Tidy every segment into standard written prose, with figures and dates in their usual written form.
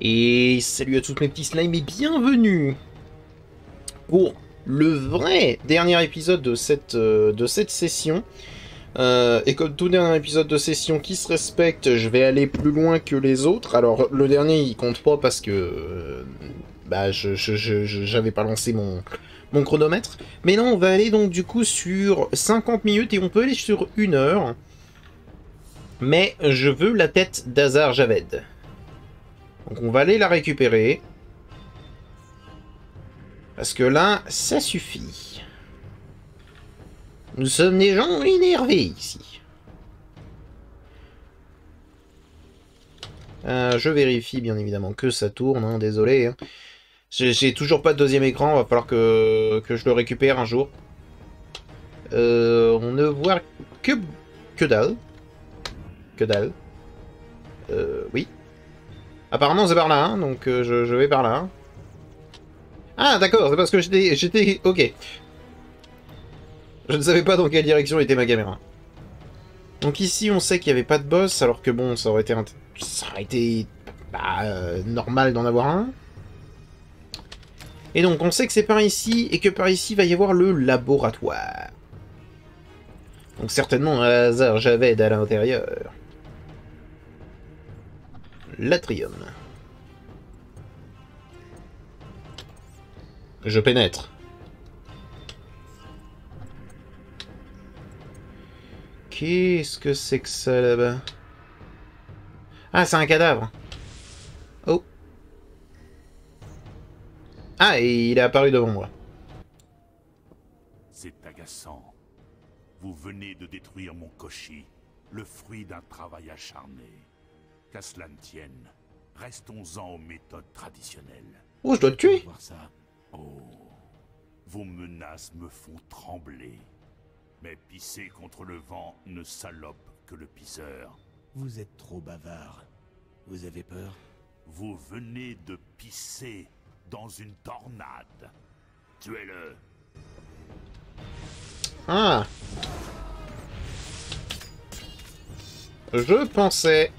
Et salut à tous mes petits slimes et bienvenue pour le vrai dernier épisode de cette session. Et comme tout dernier épisode de session qui se respecte, je vais aller plus loin que les autres. Alors le dernier il compte pas parce que j'avais pas lancé mon chronomètre. Mais non, on va aller donc du coup sur 50 minutes et on peut aller sur 1 heure. Mais je veux la tête d'Azar Javed. Donc on va aller la récupérer. Parce que là, ça suffit. Nous sommes des gens énervés ici. Je vérifie bien évidemment que ça tourne, hein, désolé. Hein. J'ai toujours pas de deuxième écran, va falloir que je le récupère un jour. On ne voit que dalle. Que dalle. Oui. Apparemment c'est par là, hein, donc je vais par là. Ah d'accord, c'est parce que j'étais... Ok. Je ne savais pas dans quelle direction était ma caméra. Donc ici, on sait qu'il n'y avait pas de boss, alors que bon, ça aurait été normal d'en avoir un. Et donc, on sait que c'est par ici, et que par ici, il va y avoir le laboratoire. Donc certainement, un hasard Javed à l'intérieur. L'atrium. Je pénètre. Qu'est-ce que c'est que ça, là-bas? Ah, c'est un cadavre. Oh. Ah, et il est apparu devant moi. C'est agaçant. Vous venez de détruire mon Koshi, le fruit d'un travail acharné. Qu'à cela ne tienne, restons-en aux méthodes traditionnelles. Oh, je dois te tuer. Voir ça. Oh, vos menaces me font trembler. Mais pisser contre le vent ne salope que le pisseur. Vous êtes trop bavard. Vous avez peur? Vous venez de pisser dans une tornade. Tuez-le. Ah. Je pensais...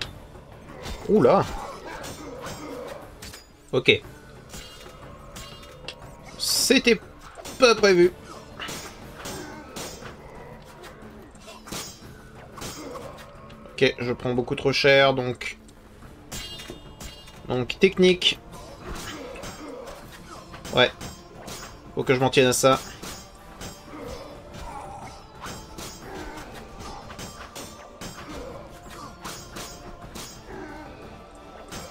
Oula. Ok. C'était pas prévu. Ok, je prends beaucoup trop cher, donc... Donc, technique. Ouais. Faut que je m'en tienne à ça.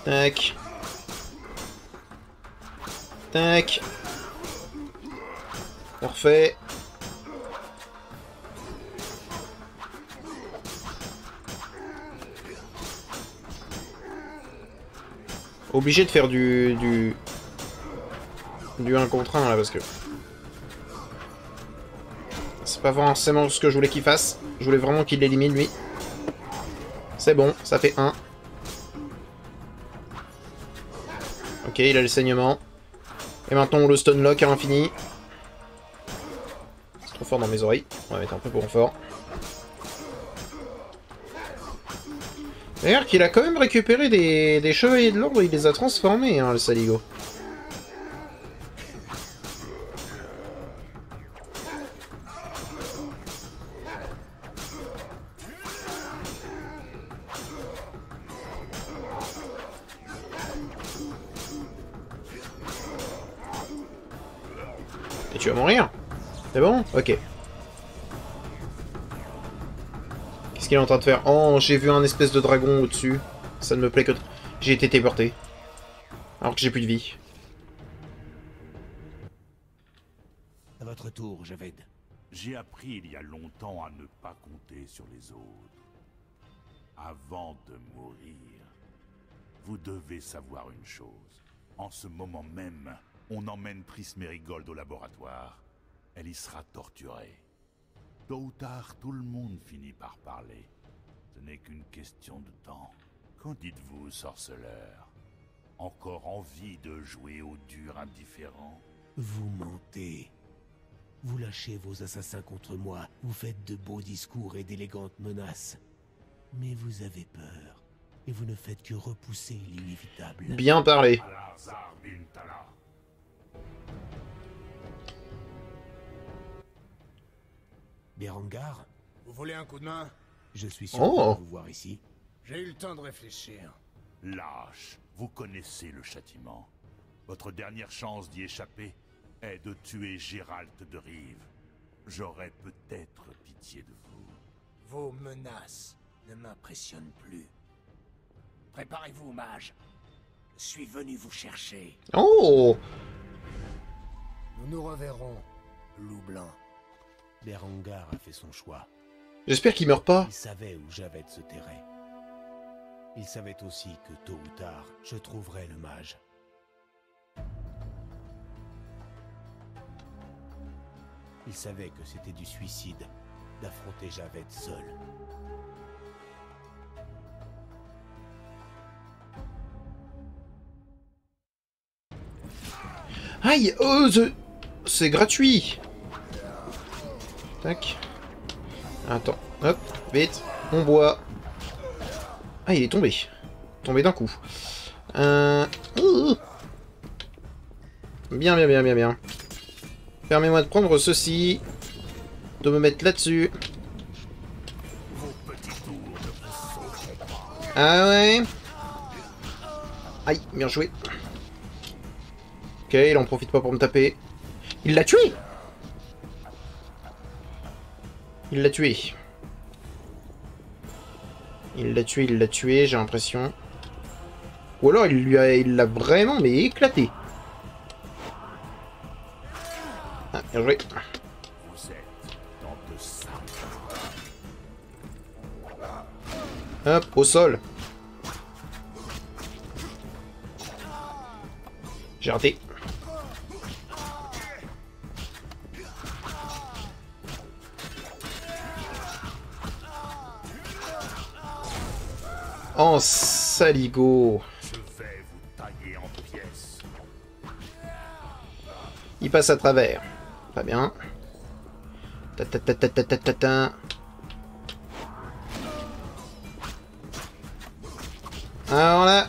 Tac. Tac. Parfait. Obligé de faire du 1 contre 1 là parce que c'est pas forcément ce que je voulais qu'il fasse. Je voulais vraiment qu'il l'élimine lui. C'est bon, ça fait 1. Ok, il a le saignement. Et maintenant on le stunlock à l'infini. C'est trop fort dans mes oreilles. On va mettre un peu pour fort. D'ailleurs qu'il a quand même récupéré des chevaliers de l'ordre, il les a transformés, hein, le saligo. Et tu vas mourir? C'est bon? Ok. Qu'est-ce qu'il est en train de faire? Oh, j'ai vu un espèce de dragon au-dessus. Ça ne me plaît que... J'ai été téléporté. Alors que j'ai plus de vie. À votre tour, Javed. J'ai appris il y a longtemps à ne pas compter sur les autres. Avant de mourir, vous devez savoir une chose. En ce moment même, on emmène Triss Merigold au laboratoire. Elle y sera torturée. Tôt ou tard, tout le monde finit par parler. Ce n'est qu'une question de temps. Qu'en dites-vous, sorceleur? Encore envie de jouer au dur indifférent? Vous mentez. Vous lâchez vos assassins contre moi. Vous faites de beaux discours et d'élégantes menaces. Mais vous avez peur. Et vous ne faites que repousser l'inévitable. Bien parlé. Al-Azhar bin Tala. Berengar, Vous voulez un coup de main? je suis sûr Oh. de vous voir ici. J'ai eu le temps de réfléchir. Lâche, vous connaissez le châtiment. Votre dernière chance d'y échapper est de tuer Gérald de Rive. J'aurais peut-être pitié de vous. Vos menaces ne m'impressionnent plus. Préparez-vous, mage. Je suis venu vous chercher. Oh! Nous nous reverrons, loup blanc. Berengar a fait son choix. J'espère qu'il meurt pas. Il savait où Javed se terrait. Il savait aussi que tôt ou tard, je trouverais le mage. Il savait que c'était du suicide d'affronter Javed seul. Aïe! Oh, c'est gratuit! Tac. Attends, hop, vite, on boit. Ah, il est tombé. Tombé d'un coup. Bien, bien, bien, bien, bien. Permets-moi de prendre ceci. De me mettre là-dessus. Ah ouais. Aïe, bien joué. Ok, il en profite pas pour me taper. Il l'a tué! Il l'a tué. Il l'a tué, j'ai l'impression. Ou alors il l'a vraiment mais éclaté. Ah, bien joué. Vous êtes dans de sales. Hop, au sol. J'ai raté. Oh, saligo. Je vais vous tailler en pièces. Il passe à travers. Pas bien. Ta ta ta ta ta ta ta ta. Alors là.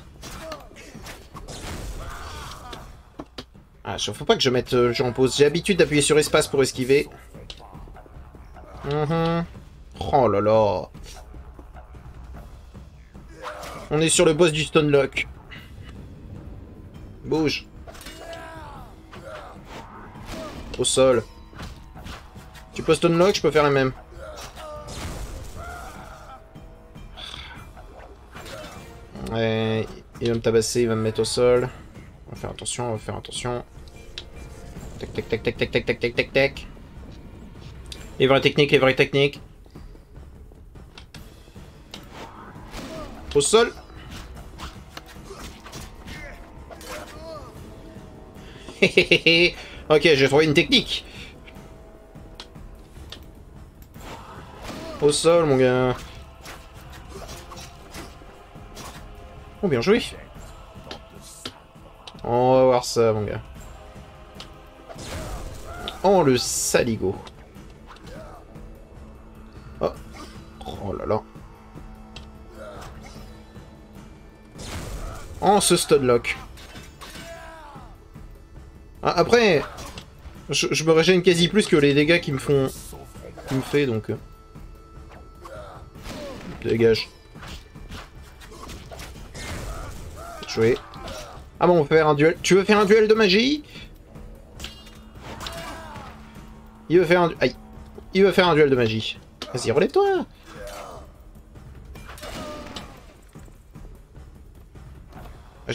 Ah, faut pas que je mette en pause. J'ai l'habitude d'appuyer sur espace pour esquiver. Oh là là. On est sur le boss du Stonelock. Bouge. Au sol. Tu peux Stonelock, je peux faire la même. Ouais, il va me tabasser, il va me mettre au sol. On va faire attention, on va faire attention. Tac, tac, tac, tac, tac, tac, tac, tac, tac, tac. Les vraies techniques, les vraies techniques. Au sol. Ok, j'ai trouvé une technique. Au sol, mon gars. Oh, bien joué. On va voir ça, mon gars. Oh, le saligo. Oh. Oh là là. Oh, ce Stonelock. Ah, après, je me régène quasi plus que les dégâts qui me font... Qui me fait, donc... Dégage. Joué. Ah bon, on peut faire un duel. Tu veux faire un duel de magie? Il veut faire un... Aïe. Il veut faire un duel de magie. Vas-y, relève-toi.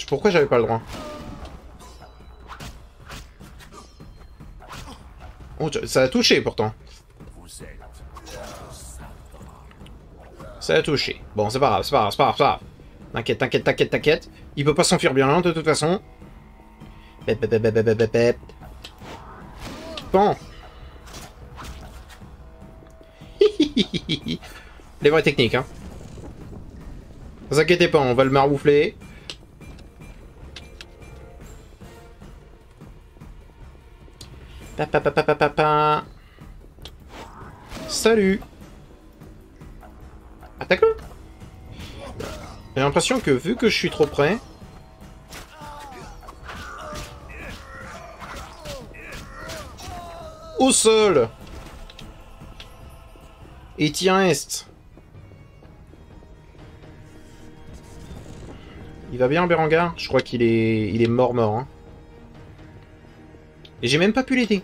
Pourquoi j'avais pas le droit? Oh, ça a touché pourtant. Ça a touché. Bon, c'est pas grave, c'est pas grave, c'est pas grave, c'est pas grave. T'inquiète, t'inquiète, t'inquiète, t'inquiète. Il peut pas s'enfuir bien loin de toute façon. Pep, pep, pep, pep, pep, pep. Bon. Les vraies techniques, hein. Ne vous inquiétez pas, on va le maroufler. Papa. Salut. Attaque-le. J'ai l'impression que vu que je suis trop près... Au sol! Et tiens est. Il va bien, Berengar? Je crois qu'il est... Il est mort. Hein. Et j'ai même pas pu l'aider.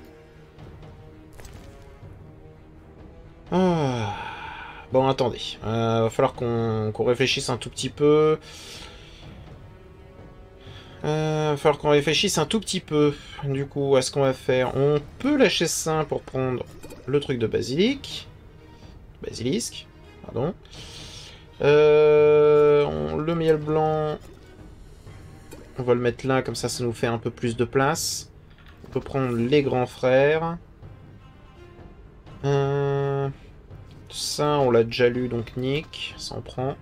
Ah. Bon, attendez. Va falloir qu'on réfléchisse un tout petit peu. Va falloir qu'on réfléchisse un tout petit peu. Du coup, à ce qu'on va faire. On peut lâcher ça pour prendre le truc de basilic. Basilisque. Pardon. Le miel blanc... On va le mettre là, comme ça, ça nous fait un peu plus de place. On peut prendre les grands frères. Ça, on l'a déjà lu, donc nick. Ça, on prend.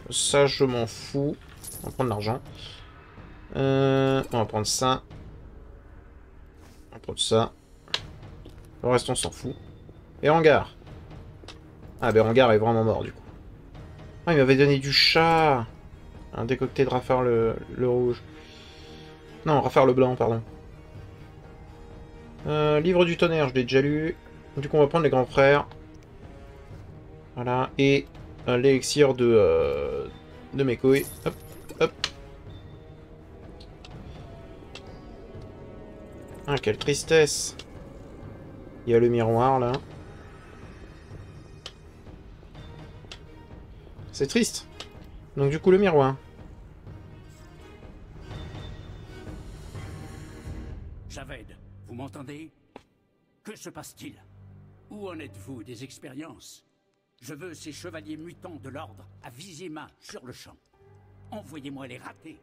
Ça, je m'en fous. On va prendre l'argent. On va prendre ça. On va prendre ça. Le reste, on s'en fout. Berengar. Ah, Berengar est vraiment mort, du coup. Ah, il m'avait donné du chat. Un décocté de Raphar le rouge. Non, Raphar le blanc, pardon. Livre du tonnerre, je l'ai déjà lu. Du coup, on va prendre les grands frères. Voilà. Et l'élixir de mes couilles. Hop, hop. Ah, quelle tristesse. Il y a le miroir, là. C'est triste. Donc, du coup, le miroir. Javed, vous m'entendez? Que se passe-t-il? Où en êtes-vous des expériences? Je veux ces chevaliers mutants de l'ordre à Vizima sur le champ. Envoyez-moi les rater.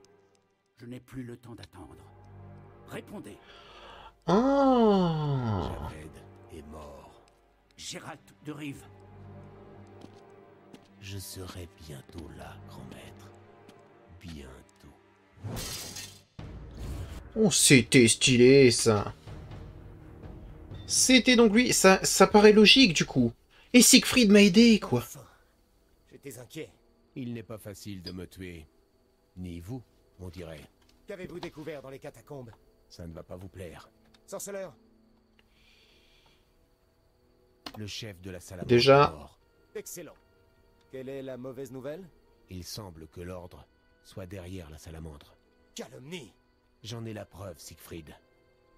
Je n'ai plus le temps d'attendre. Répondez. Oh. Javed est mort. Gérald de Rive. Je serai bientôt là, grand maître. Bientôt. Oh, c'était stylé, ça. C'était donc lui. Ça paraît logique, du coup. Et Siegfried m'a aidé, quoi. Enfin, j'étais inquiet. Il n'est pas facile de me tuer. Ni vous, on dirait. Qu'avez-vous découvert dans les catacombes? Ça ne va pas vous plaire. Sorceleur? Le chef de la salamandre Déjà. est mort. Excellent. Quelle est la mauvaise nouvelle? Il semble que l'ordre soit derrière la salamandre. Calomnie! J'en ai la preuve, Siegfried.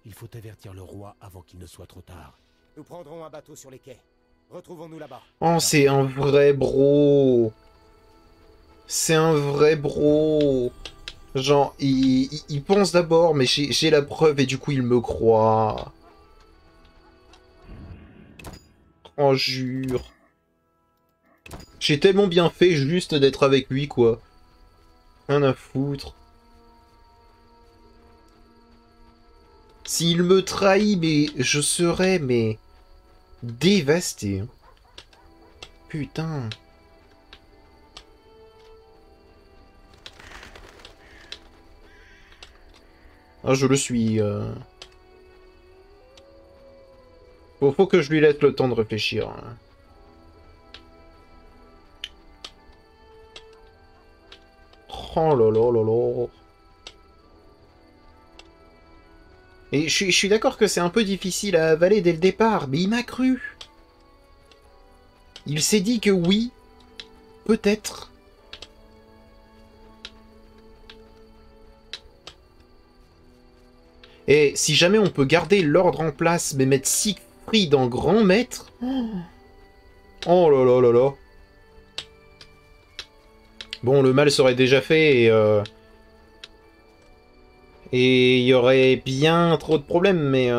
Il faut avertir le roi avant qu'il ne soit trop tard. Nous prendrons un bateau sur les quais. Retrouvons-nous là-bas. Oh, c'est un vrai bro. C'est un vrai bro. Genre, il pense d'abord, mais j'ai la preuve et du coup, il me croit. Oh, jure. J'ai tellement bien fait juste d'être avec lui, quoi. Rien à foutre. S'il me trahit, mais je serais, mais... dévasté. Putain. Ah, je le suis. Faut que je lui laisse le temps de réfléchir. Hein. Oh là là là là. Et je suis d'accord que c'est un peu difficile à avaler dès le départ, mais il m'a cru. Il s'est dit que oui, peut-être. Et si jamais on peut garder l'ordre en place, mais mettre Siegfried en grand maître... Oh là là là là. Bon, le mal serait déjà fait et il y aurait bien trop de problèmes, mais...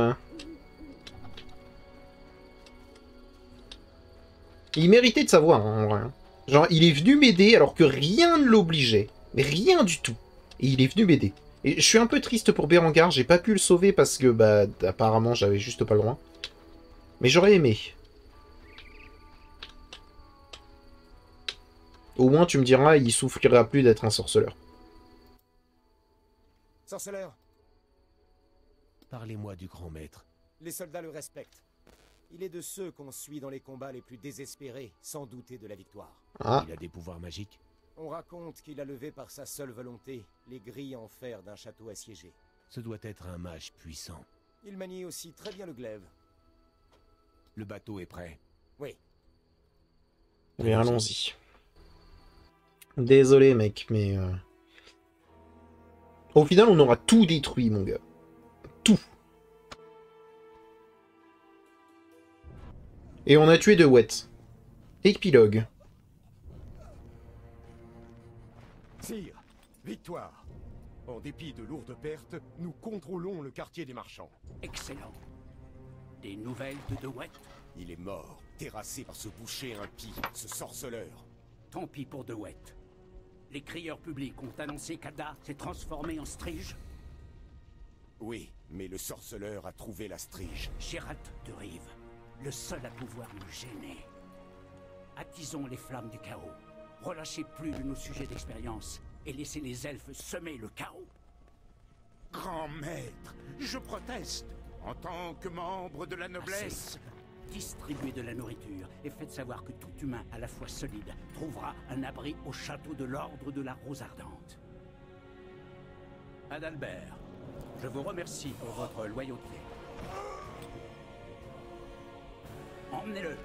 Il méritait de savoir, hein, en vrai. Genre, il est venu m'aider alors que rien ne l'obligeait. Mais rien du tout. Et il est venu m'aider. Et je suis un peu triste pour Berengar, j'ai pas pu le sauver parce que, bah, apparemment, j'avais juste pas le droit. Mais j'aurais aimé. Au moins, tu me diras, il souffrira plus d'être un sorceleur. Sorceleur, Parlez-moi du grand maître. les soldats le respectent. Il est de ceux qu'on suit dans les combats les plus désespérés, sans douter de la victoire. Ah, Il a des pouvoirs magiques. On raconte qu'il a levé par sa seule volonté les grilles en fer d'un château assiégé. Ce doit être un mage puissant. Il manie aussi très bien le glaive. Le bateau est prêt. Oui, mais allons-y. Désolé, mec, mais... Au final, on aura tout détruit, mon gars. Tout. Et on a tué de Wet. Épilogue. Sire, victoire. En dépit de lourdes pertes, nous contrôlons le quartier des marchands. Excellent. Des nouvelles de DeWitt? il est mort, terrassé par ce boucher impie, ce sorceleur. Tant pis pour DeWitt. Les crieurs publics ont annoncé qu'Ada s'est transformé en Strige. Oui, mais le sorceleur a trouvé la Strige. Gérald de Rive, le seul à pouvoir nous gêner. Attisons les flammes du chaos. Relâchez plus de nos sujets d'expérience et laissez les elfes semer le chaos. Grand maître, je proteste. En tant que membre de la noblesse... Distribuez de la nourriture et faites savoir que tout humain à la fois solide trouvera un abri au château de l'Ordre de la Rose Ardente. Adalbert, je vous remercie pour votre loyauté. Emmenez-le.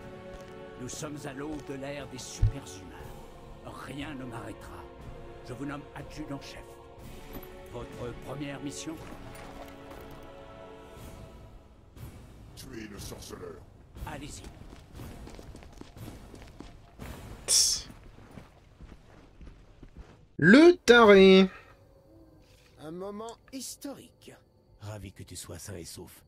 Nous sommes à l'aube de l'ère des super-humains. Rien ne m'arrêtera. Je vous nomme adjudant-chef. Votre première mission? Tuez le sorceleur. Allez-y. Le taré. Un moment historique. Ravi que tu sois sain et sauf.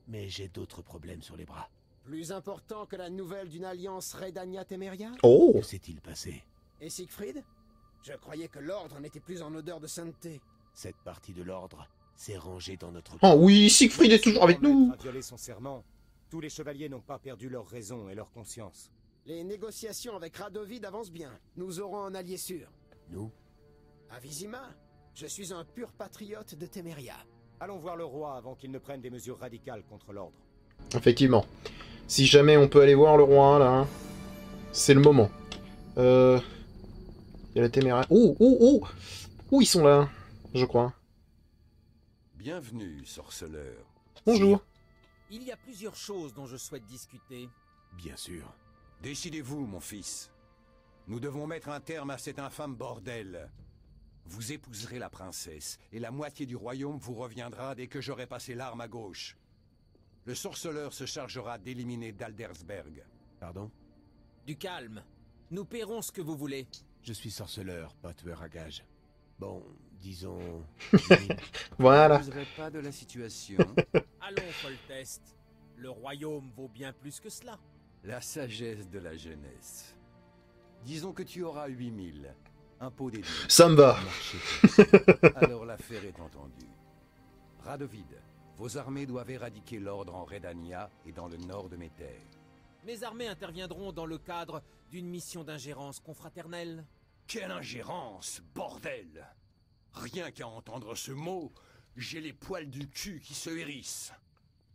Mais j'ai d'autres problèmes sur les bras. Plus important que la nouvelle d'une alliance Redania-Temeria? Oh. Que s'est-il passé? Et Siegfried? Je croyais que l'ordre n'était plus en odeur de sainteté. Cette partie de l'ordre s'est rangée dans notre... Oh oui, Siegfried est toujours avec Son maître nous. a violé son serment. Tous les chevaliers n'ont pas perdu leur raison et leur conscience. Les négociations avec Radovid avancent bien. Nous aurons un allié sûr. Nous? À Vizima, je suis un pur patriote de Temeria. Allons voir le roi avant qu'il ne prenne des mesures radicales contre l'ordre. Effectivement. Si jamais on peut aller voir le roi, là, c'est le moment. Il y a la téméraire. Oh, oh, oh. Oh, ils sont là, je crois. Bienvenue, sorceleur. Bonjour. Il y a plusieurs choses dont je souhaite discuter. Bien sûr. Décidez-vous, mon fils. Nous devons mettre un terme à cet infâme bordel. Vous épouserez la princesse, et la moitié du royaume vous reviendra dès que j'aurai passé l'arme à gauche. Le sorceleur se chargera d'éliminer Daldersberg. Pardon? Du calme. Nous paierons ce que vous voulez. Je suis sorceleur, pas tueur à gage. Bon, disons... Voilà. Vous n'abuserez pas de la situation. Allons, Foltest. Le royaume vaut bien plus que cela. La sagesse de la jeunesse. Disons que tu auras 8000. Impôt des dîmes. Ça me va. Alors l'affaire est entendue. Radovid, vos armées doivent éradiquer l'ordre en Redania et dans le nord de mes terres. Mes armées interviendront dans le cadre d'une mission d'ingérence confraternelle. Quelle ingérence, bordel! Rien qu'à entendre ce mot, j'ai les poils du cul qui se hérissent.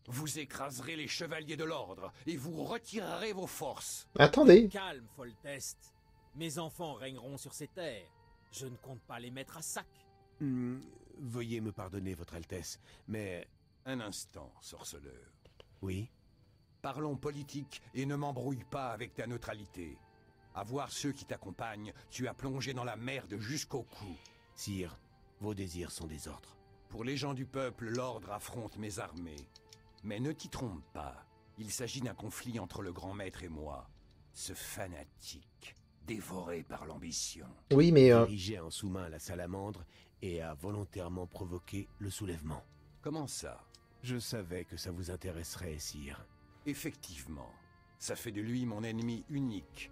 Vous écraserez les chevaliers de l'ordre et vous retirerez vos forces. Attendez. Calme, Foltest. Mes enfants régneront sur ces terres. Je ne compte pas les mettre à sac. Veuillez me pardonner, votre Altesse, mais... Un instant, sorceleur. Oui? Parlons politique et ne m'embrouille pas avec ta neutralité. À voir ceux qui t'accompagnent, tu as plongé dans la merde jusqu'au cou. Sire, vos désirs sont des ordres. Pour les gens du peuple, l'ordre affronte mes armées. Mais ne t'y trompe pas. Il s'agit d'un conflit entre le grand maître et moi. Ce fanatique, dévoré par l'ambition. Oui, mais... Dirigé en sous-main la salamandre et a volontairement provoqué le soulèvement. Comment ça? Je savais que ça vous intéresserait, sire. Effectivement. Ça fait de lui mon ennemi unique.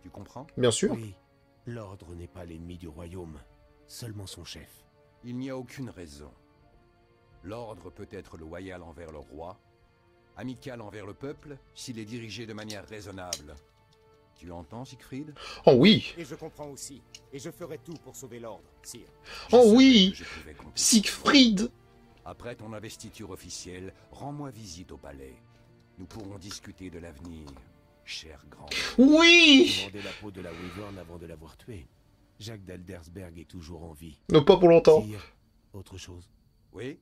Tu comprends? Bien sûr. Oui, l'ordre n'est pas l'ennemi du royaume, seulement son chef. Il n'y a aucune raison. L'ordre peut être loyal envers le roi, amical envers le peuple, s'il est dirigé de manière raisonnable. Tu entends, Siegfried? Oh oui. Et je comprends aussi. Et je ferai tout pour sauver l'ordre, sire. Je Oh savais oui. que je pouvais compter. Siegfried. Après ton investiture officielle, rends-moi visite au palais. Nous pourrons discuter de l'avenir, cher grand. Oui! Demander la peau de la Wyvern avant de l'avoir tuée. Jacques d'Aldersberg est toujours en vie. Non, pas pour longtemps. Sire, autre chose. Oui?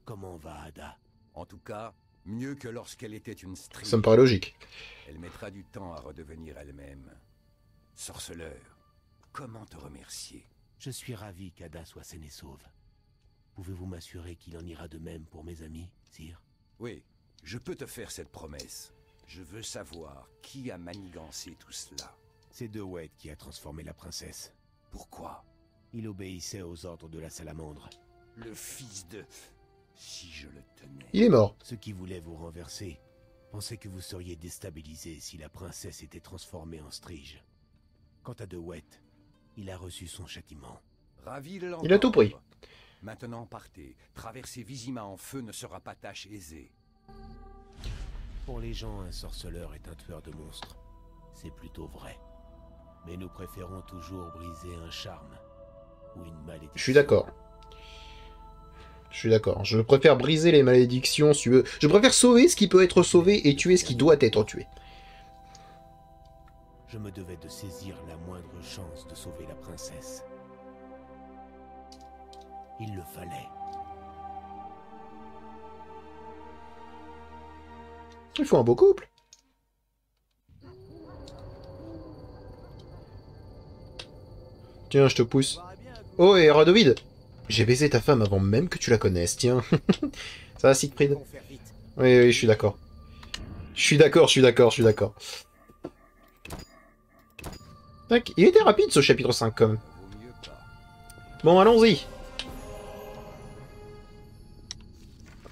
Comment va Ada? En tout cas, mieux que lorsqu'elle était une strige. Ça me paraît logique. Elle mettra du temps à redevenir elle-même. Sorceleur, comment te remercier? Je suis ravi qu'Ada soit saine et sauve. Pouvez-vous m'assurer qu'il en ira de même pour mes amis, sire? Oui, je peux te faire cette promesse. Je veux savoir qui a manigancé tout cela. C'est De Wet qui a transformé la princesse. Pourquoi? Il obéissait aux ordres de la salamandre. Le fils de... Si je le tenais... Il est mort. Ceux qui voulaient vous renverser pensaient que vous seriez déstabilisé si la princesse était transformée en strige. Quant à De Wet, il a reçu son châtiment. Ravi de l'entendre. Il a tout pris. Maintenant partez. Traverser Vizima en feu ne sera pas tâche aisée. Pour les gens, un sorceleur est un tueur de monstres. C'est plutôt vrai. Mais nous préférons toujours briser un charme ou une malédiction. Je suis d'accord. Je suis d'accord. Je préfère briser les malédictions, si tu veux. Je préfère sauver ce qui peut être sauvé et tuer ce qui doit être tué. Je me devais de saisir la moindre chance de sauver la princesse. Il le fallait. Il faut un beau couple. Tiens, je te pousse. Oh, et Radovid, j'ai baisé ta femme avant même que tu la connaisses, tiens. Ça va, Siegfried? Oui, oui, je suis d'accord. Je suis d'accord, je suis d'accord, je suis d'accord. Tac, il était rapide ce chapitre 5 quand même. Bon, allons-y.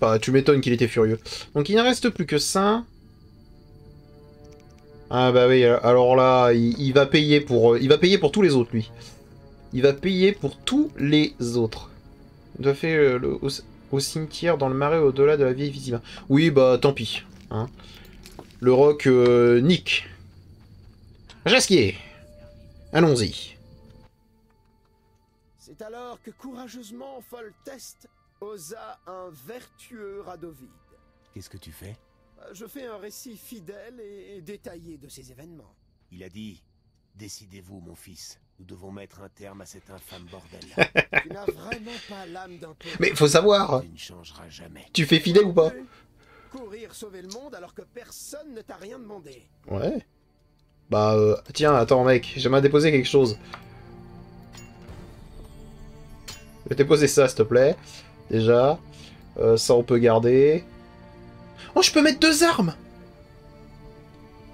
Bah, tu m'étonnes qu'il était furieux. Donc il ne reste plus que ça. Ah bah oui, alors là, il va payer pour tous les autres, lui. Il va payer pour tous les autres. Il doit faire au cimetière dans le marais au-delà de la vieille Vizima. Oui, bah tant pis. Hein. Le roc nique. Jasquier. Allons-y. C'est alors que courageusement Foltest osa un vertueux Radovid. Qu'est-ce que tu fais? Je fais un récit fidèle et détaillé de ces événements. Il a dit « Décidez-vous, mon fils. Nous devons mettre un terme à cet infâme bordel. » Tu n'as vraiment pas l'âme d'un peu. Mais faut savoir. Tu ne changeras jamais. Tu fais fidèle ou pas? Courir sauver le monde alors que personne ne t'a rien demandé. Ouais. Bah, tiens, attends, mec. J'aimerais déposer quelque chose. Je vais déposer ça, s'il te plaît. Déjà. Ça, on peut garder. Oh, je peux mettre 2 armes!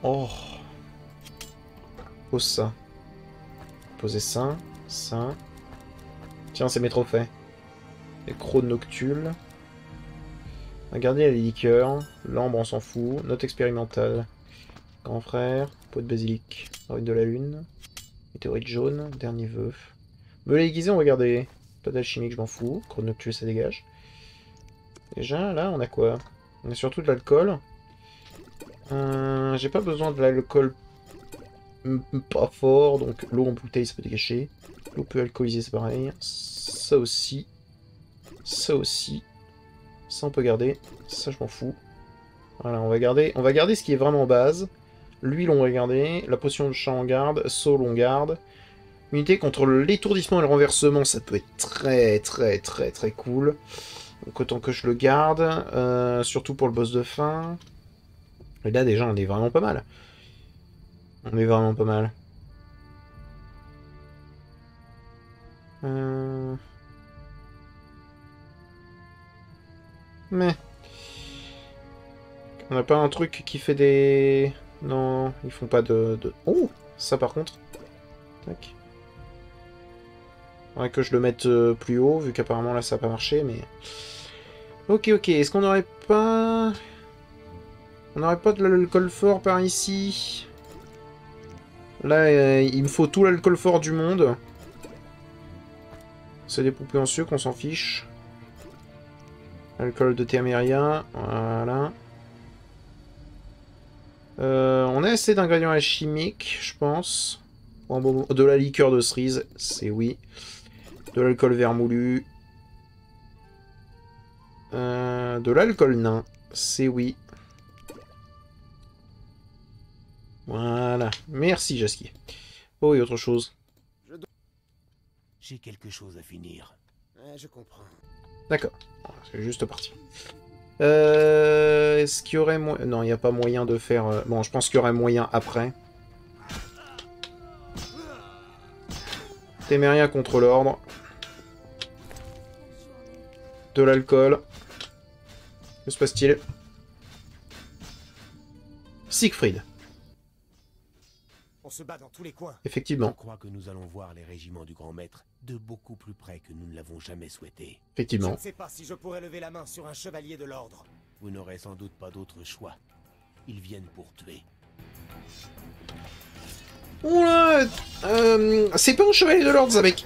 Oh. Pose ça. Poser ça. Ça. Tiens, c'est mes trophées. Écro noctule. Un gardien à la liqueur. L'ambre, on s'en fout. Note expérimentale. Grand frère. Peau de basilic. Rite de la lune. Météorite jaune. Dernier vœu. Belé aiguisé, on va garder. Pas d'alchimique, je m'en fous. Écro noctule, ça dégage. Déjà, là, on a quoi? On a surtout de l'alcool. J'ai pas besoin de l'alcool pas fort, donc l'eau en bouteille, ça peut dégager. L'eau peu alcoolisée, c'est pareil. Ça aussi. Ça aussi. Ça, on peut garder. Ça, je m'en fous. Voilà, on va garder ce qui est vraiment base. L'huile, on va garder. La potion de chant, on garde. Soul, on garde. Unité contre l'étourdissement et le renversement, ça peut être très, très, très, très cool. Donc autant que je le garde, surtout pour le boss de fin. Et là déjà on est vraiment pas mal. On est vraiment pas mal. Mais... On n'a pas un truc qui fait des... Non, ils font pas de... Oh, ça par contre. Tac. Faudrait que je le mette plus haut, vu qu'apparemment là ça n'a pas marché, mais... Ok, ok, est-ce qu'on n'aurait pas... On n'aurait pas de l'alcool fort par ici? Là, il me faut tout l'alcool fort du monde. C'est des poupées en sucre, on s'en fiche. Alcool de Téméria, voilà. On a assez d'ingrédients alchimiques, je pense. De la liqueur de cerise, c'est oui. De l'alcool vermoulu. De l'alcool nain, c'est oui. Voilà. Merci, Jaskier. Oh, et autre chose. J'ai quelque chose à finir. Je comprends. D'accord. Voilà, c'est juste parti. Est-ce qu'il y aurait moyen... Non, il n'y a pas moyen de faire... Bon, je pense qu'il y aurait moyen après. Téméria contre l'ordre. De l'alcool. Que se passe-t-il? Siegfried. On se bat dans tous les coins. Je Effectivement. crois que nous allons voir les régiments du Grand Maître de beaucoup plus près que nous ne l'avons jamais souhaité. Je Effectivement. ne sais pas si je pourrais lever la main sur un chevalier de l'ordre. Vous n'aurez sans doute pas d'autre choix. Ils viennent pour tuer. Oula, c'est pas un chevalier de l'ordre, ça, mec.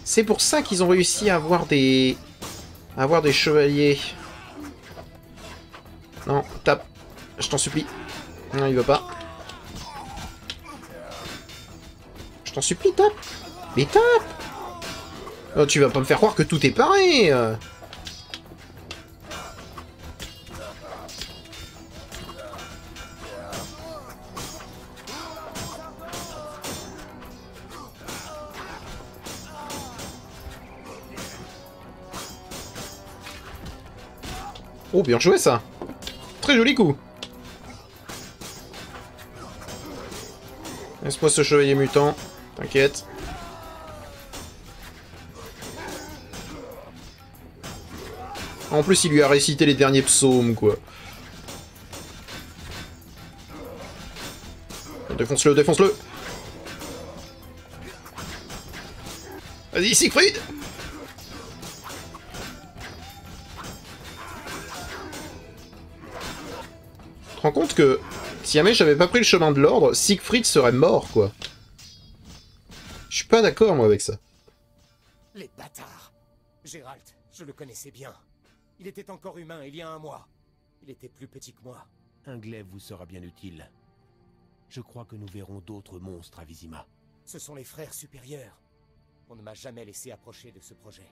C'est pour ça qu'ils ont réussi à avoir des... chevaliers. Non, tape. Je t'en supplie. Non, il veut pas. Je t'en supplie, tape. Mais tape. Oh, tu vas pas me faire croire que tout est pareil. Oh, bien joué, ça. Très joli coup. Laisse-moi ce chevalier mutant. T'inquiète. En plus, il lui a récité les derniers psaumes, quoi. Défonce-le, défonce-le. Vas-y, Siegfried. Tu te rends compte que si jamais j'avais pas pris le chemin de l'ordre, Siegfried serait mort, quoi. Je suis pas d'accord, moi, avec ça. Les bâtards. Gérald, je le connaissais bien. Il était encore humain il y a un mois. Il était plus petit que moi. Un glaive vous sera bien utile. Je crois que nous verrons d'autres monstres à Vizima. Ce sont les frères supérieurs. On ne m'a jamais laissé approcher de ce projet.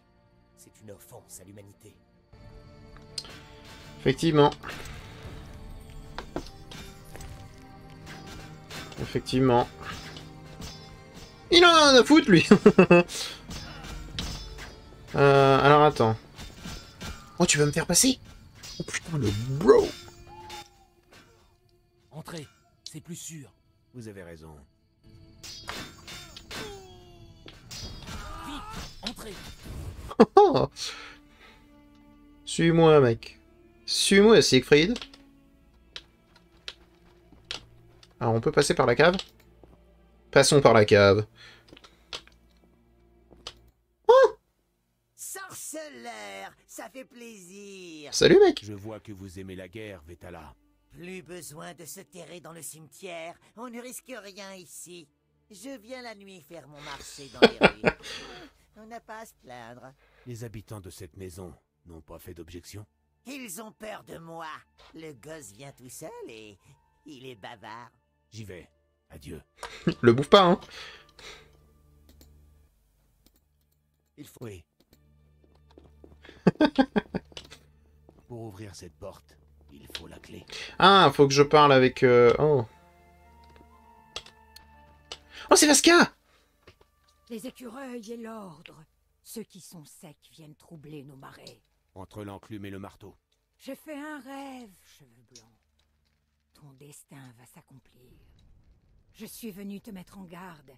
C'est une offense à l'humanité. Effectivement. Effectivement. Il en a rien à foutre, lui. Alors, attends. Oh, tu vas me faire passer? Oh putain, le bro. Entrez, c'est plus sûr. Vous avez raison. Vite, entrez. Oh. Suis-moi, mec. Suis-moi, Siegfried. Alors, on peut passer par la cave? Passons par la cave. Sorceleur, ça fait plaisir. Salut, mec. Je vois que vous aimez la guerre, Vetala. Plus besoin de se terrer dans le cimetière. On ne risque rien ici. Je viens la nuit faire mon marché dans les rues. On n'a pas à se plaindre. Les habitants de cette maison n'ont pas fait d'objection? Ils ont peur de moi. Le gosse vient tout seul et il est bavard. J'y vais. Adieu. Le bouffe pas, hein. Il faut... Oui. Pour ouvrir cette porte, il faut la clé. Ah, faut que je parle avec... Oh. Oh, c'est Vasca. Les écureuils et l'ordre. Ceux qui sont secs viennent troubler nos marais. Entre l'enclume et le marteau. J'ai fait un rêve, cheveux blancs. Ton destin va s'accomplir. Je suis venu te mettre en garde.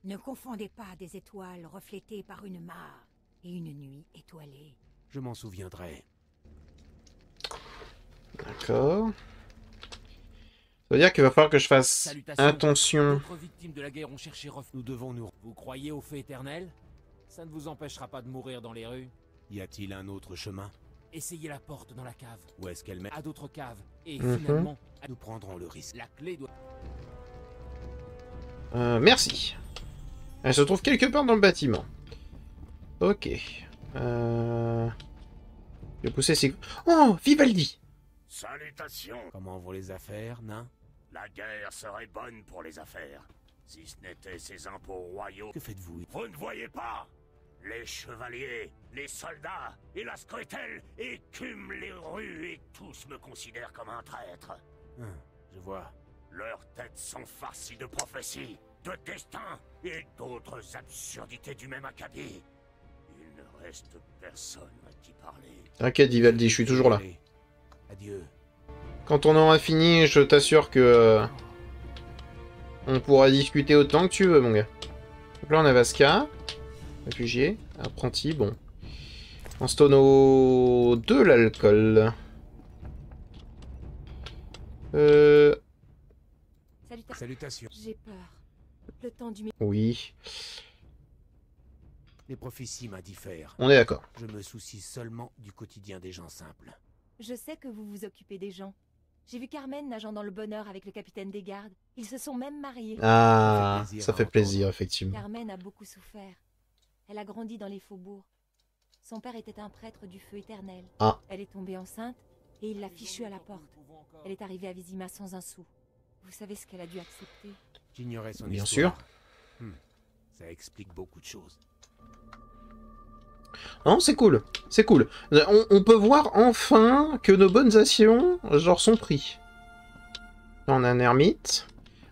Ne confondez pas des étoiles reflétées par une mare et une nuit étoilée. Je m'en souviendrai. D'accord. Ça veut dire qu'il va falloir que je fasse Salutations. attention. D'autres victimes de la guerre ont cherché refuge. Nous devons nous... Vous croyez au feu éternel? Ça ne vous empêchera pas de mourir dans les rues. Y a-t-il un autre chemin? Essayez la porte dans la cave. Où est-ce qu'elle mène? À d'autres caves. Et Mhm. finalement, Nous prendrons le risque. la clé doit... Merci. Elle se trouve quelque part dans le bâtiment. Ok. Je vais pousser ces... Oh, Vivaldi. Salutations. Comment vont les affaires, nain? La guerre serait bonne pour les affaires, si ce n'était ces impôts royaux. Que faites-vous? Vous ne voyez pas? Les chevaliers, les soldats et la Scoia'tael écument les rues et tous me considèrent comme un traître. Je vois. Leurs têtes sont farcies de prophéties, de destins et d'autres absurdités du même acabit. Il ne reste personne à qui parler. T'inquiète, Vivaldi, je suis toujours là. Adieu. Quand on aura fini, je t'assure que... on pourra discuter autant que tu veux, mon gars. Donc là, on a Vasca. Réfugié. Apprenti, bon. En stono... de l'alcool. Salutations. J'ai peur. Le temps du... Oui. Les prophéties m'indiffèrent. On est d'accord. Je me soucie seulement du quotidien des gens simples. Je sais que vous vous occupez des gens. J'ai vu Carmen nageant dans le bonheur avec le capitaine des gardes. Ils se sont même mariés. Ah, ça fait plaisir, effectivement. Carmen a beaucoup souffert. Elle a grandi dans les faubourgs. Son père était un prêtre du feu éternel. Ah. Elle est tombée enceinte et il l'a fichue à la porte. Elle est arrivée à Vizima sans un sou. Vous savez ce qu'elle a dû accepter? J'ignorais son Bien histoire. sûr. Ça explique beaucoup de choses. Non, c'est cool. C'est cool. On peut voir enfin que nos bonnes actions, genre, sont pris. Là, on a un ermite.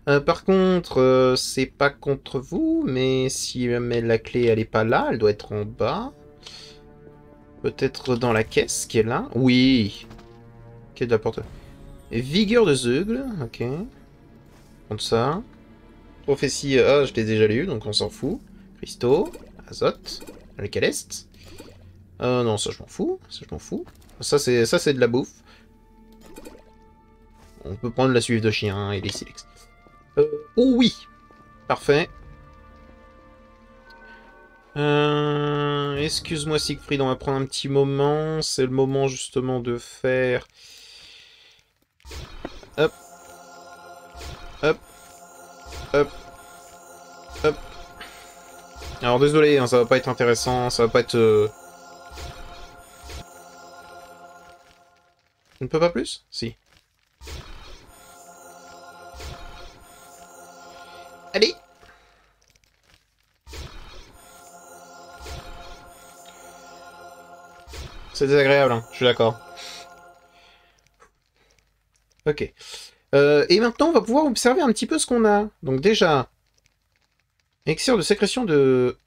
Par contre, c'est pas contre vous, mais si mais la clé, elle est pas là, elle doit être en bas. Peut-être dans la caisse qui est là. Oui. Quai de la porte. Vigueur de Zeugle, ok. Prendre ça. Prophétie, ah, je l'ai déjà lu, donc on s'en fout. Cristaux, azote, alcaleste. Non, ça je m'en fous. Ça je m'en fous. Ça c'est de la bouffe. On peut prendre la suive de chien et les silex. Oh oui. Parfait. Excuse-moi Siegfried, on va prendre un petit moment. C'est le moment justement de faire... Hop. Hop. Hop. Hop. Alors désolé, hein, ça va pas être intéressant, ça va pas être... Je ne peux pas plus? Si. Allez! C'est désagréable, hein, je suis d'accord. Ok. Et maintenant, on va pouvoir observer un petit peu ce qu'on a. Donc déjà, elixir de sécrétion de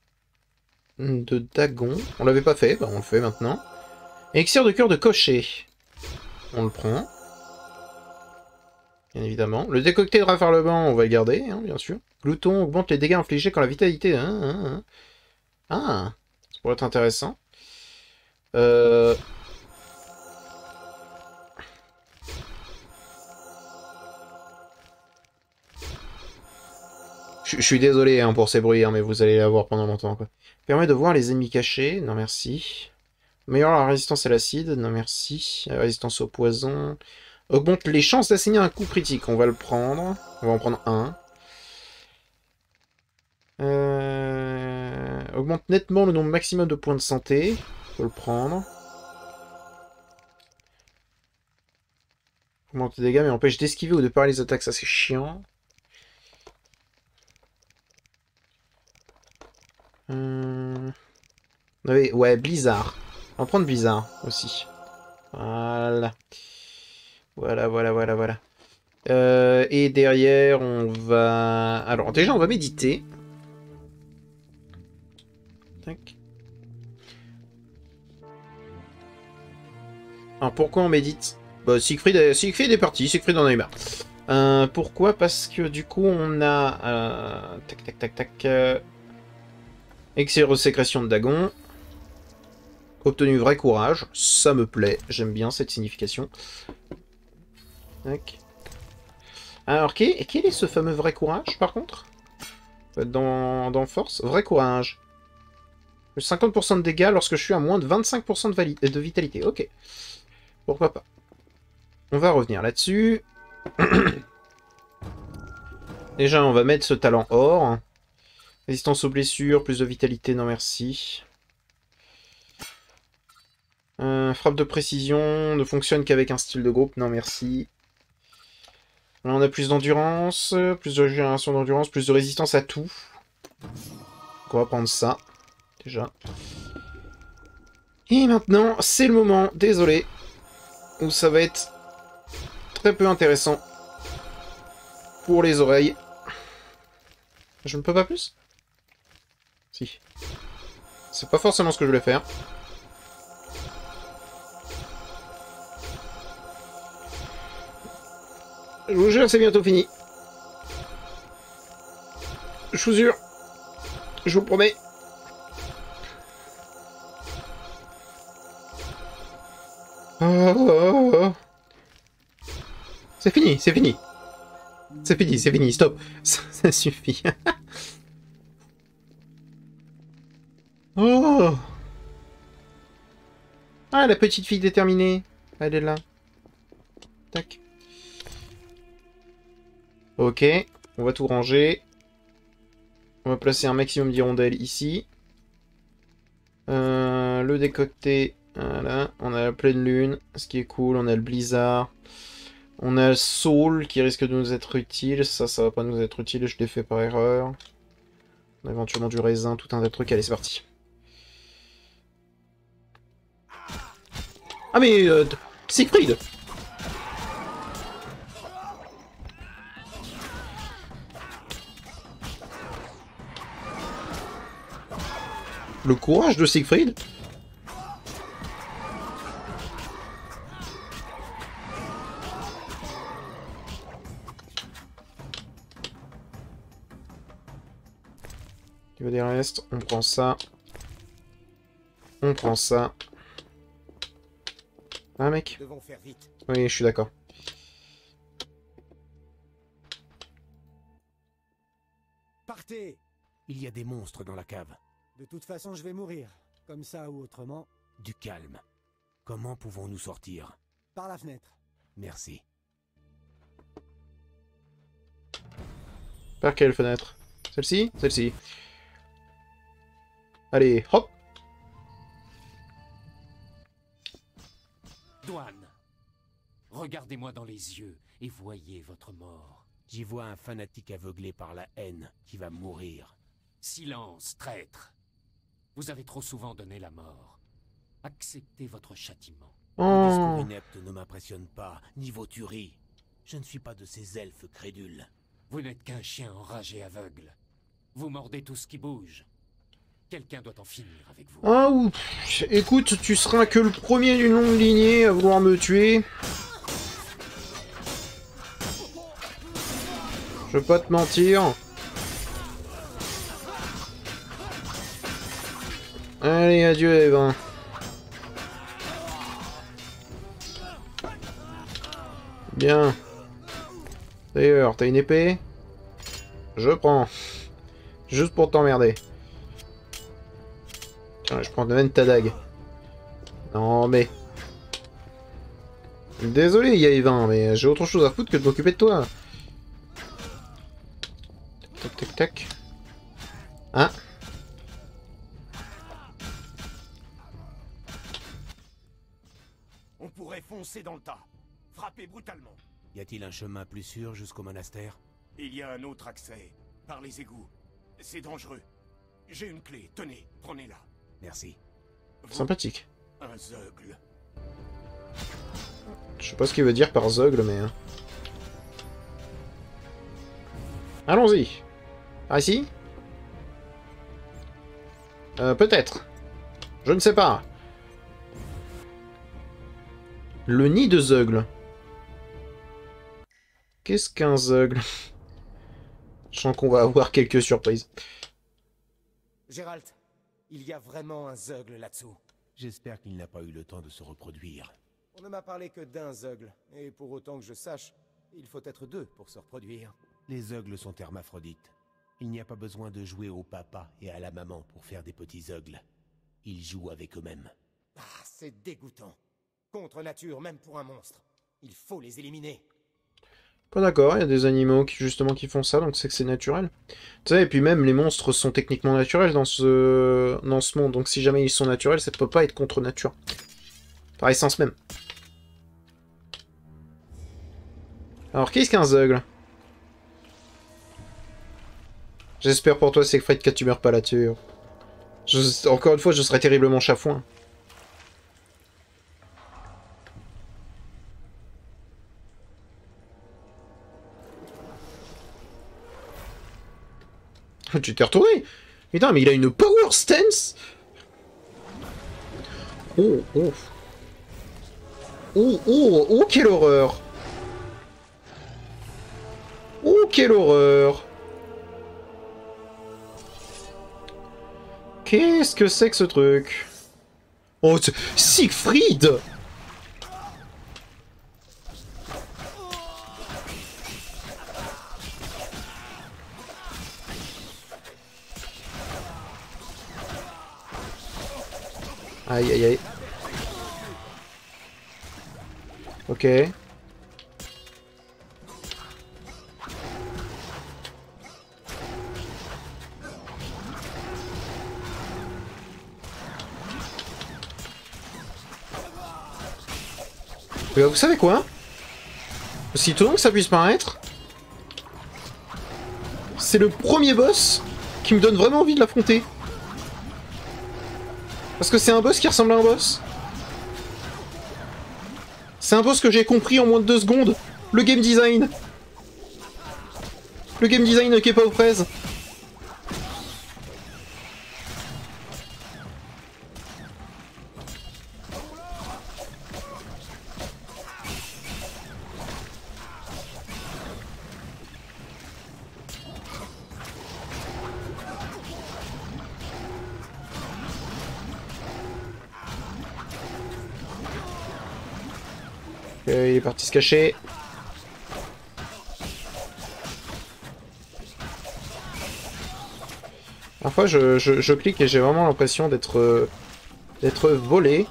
Dagon. On l'avait pas fait, bah on le fait maintenant. Elixir de cœur de cocher. On le prend. Bien évidemment. Le décocté de raffarlement, on va le garder, hein, bien sûr. Glouton augmente les dégâts infligés quand la vitalité... Ah, ça pourrait être intéressant. Je suis désolé hein, pour ces bruits, hein, mais vous allez les voir pendant longtemps. Quoi. Permet de voir les ennemis cachés. Non, merci. Améliore la résistance à l'acide. Non, merci. La résistance au poison. Augmente les chances d'assigner un coup critique. On va le prendre. On va en prendre un. Augmente nettement le nombre maximum de points de santé. On peut le prendre. Augmente les dégâts, mais empêche d'esquiver ou de parer les attaques. Ça, c'est chiant. On avait... Ouais, Blizzard. On va prendre Blizzard aussi. Voilà. Voilà. Et derrière, on va... Alors, déjà, on va méditer. Tac. Alors, pourquoi on médite? Bah, Siegfried est parti. Siegfried en a eu marre. Pourquoi? Parce que, du coup, on a... Tac. Elixir de sécrétion de Dagon. Obtenu vrai courage. Ça me plaît. J'aime bien cette signification. Tac. Alors, quel est ce fameux vrai courage, par contre? Dans force? Vrai courage. 50% de dégâts lorsque je suis à moins de 25% de vitalité. Ok. Pourquoi pas. On va revenir là-dessus. Déjà, on va mettre ce talent or. Résistance aux blessures, plus de vitalité, non merci. Frappe de précision, ne fonctionne qu'avec un style de groupe, non merci. Là on a plus d'endurance, plus de régénération d'endurance, plus de résistance à tout. Donc on va prendre ça. déjà. Et maintenant, c'est le moment, désolé, où ça va être très peu intéressant pour les oreilles. Je ne peux pas plus? Si. C'est pas forcément ce que je voulais faire. Je vous jure, c'est bientôt fini. Je vous jure. Je vous le promets. Oh. C'est fini, c'est fini. C'est fini, c'est fini, stop. Ça suffit. Oh. Ah, la petite fille déterminée. Elle est là. Tac. Ok, on va tout ranger. On va placer un maximum d'hirondelles ici. Le décoté, voilà. On a la pleine lune, ce qui est cool. On a le blizzard. On a le soul qui risque de nous être utile. Ça va pas nous être utile. Je l'ai fait par erreur. On a éventuellement du raisin, tout un tas de trucs. Allez, c'est parti. Ah mais... Siegfried! Le courage de Siegfried? Il y a des restes, on prend ça. On prend ça. Ah mec. Devons faire vite. Oui, je suis d'accord. Partez! Il y a des monstres dans la cave. De toute façon, je vais mourir. Comme ça ou autrement. Du calme. Comment pouvons-nous sortir? Par la fenêtre. Merci. Par quelle fenêtre? Celle-ci? Celle-ci. Allez, hop! Douane, regardez-moi dans les yeux et voyez votre mort. J'y vois un fanatique aveuglé par la haine qui va mourir. Silence, traître. Vous avez trop souvent donné la mort. Acceptez votre châtiment. Le discours inepte ne m'impressionne pas, ni vos tueries. Je ne suis pas de ces elfes crédules. Vous n'êtes qu'un chien enragé aveugle. Vous mordez tout ce qui bouge. Quelqu'un doit en finir avec vous. Ah ou... Écoute, tu seras que le premier d'une longue lignée à vouloir me tuer. Je veux pas te mentir. Allez, adieu Eva. Bien. D'ailleurs, t'as une épée? Je prends. Juste pour t'emmerder. Tiens, je prends même ta dague. Non mais... Désolé Yaevin, mais j'ai autre chose à foutre que de m'occuper de toi. Tac tac tac. Hein? On pourrait foncer dans le tas. Frapper brutalement. Y a-t-il un chemin plus sûr jusqu'au monastère? Il y a un autre accès. Par les égouts. C'est dangereux. J'ai une clé. Tenez, prenez-la. Merci. Sympathique. Un zeugle. Je sais pas ce qu'il veut dire par zeugle, mais... Allons-y. Ah si? Peut-être. Je ne sais pas. Le nid de zeugle. Qu'est-ce qu'un zeugle? Je sens qu'on va avoir quelques surprises. Gérald, il y a vraiment un zeugle là-dessous. J'espère qu'il n'a pas eu le temps de se reproduire. On ne m'a parlé que d'un zeugle, et pour autant que je sache, il faut être deux pour se reproduire. Les zeugles sont hermaphrodites. Il n'y a pas besoin de jouer au papa et à la maman pour faire des petits zeugles. Ils jouent avec eux-mêmes. Ah, c'est dégoûtant. Contre nature, même pour un monstre. Il faut les éliminer. Pas d'accord, il y a des animaux qui justement qui font ça, donc c'est que c'est naturel. Tu sais, et puis même les monstres sont techniquement naturels dans ce monde, donc si jamais ils sont naturels, ça peut pas être contre nature. Par essence même. Alors, qu'est-ce qu'un zeugle? J'espère pour toi, Siegfried, que tu meurs pas là-dessus. Encore une fois, je serais terriblement chafouin. Tu t'es retourné? Putain, mais il a une power stance. Oh, oh. Oh, oh, oh, quelle horreur. Oh, quelle horreur. Qu'est-ce que c'est que ce truc? Oh, Siegfried! Aïe, aïe, aïe. Ok. Vous savez quoi? Aussi étonnant que ça puisse paraître, c'est le premier boss qui me donne vraiment envie de l'affronter. Parce que c'est un boss qui ressemble à un boss. C'est un boss que j'ai compris en moins de 2 secondes. Le game design. Le game design qui est pas aux fraises. Il est parti se cacher. Parfois je clique et j'ai vraiment l'impression d'être volé.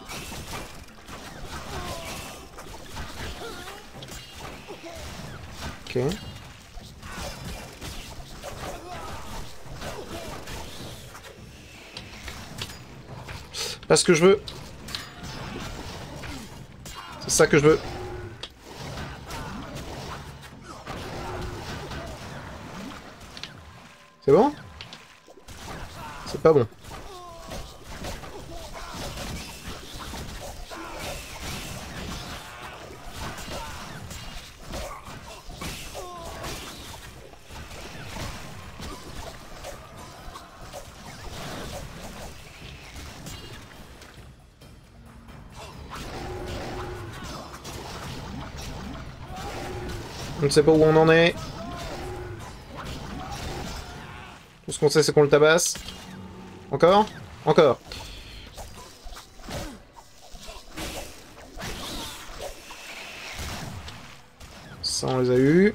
Ok. Parce que je veux. C'est ça que je veux. C'est bon? C'est pas bon. On ne sait pas où on en est. Tout ce qu'on sait, c'est qu'on le tabasse. Encore? Encore. Ça, on les a eus.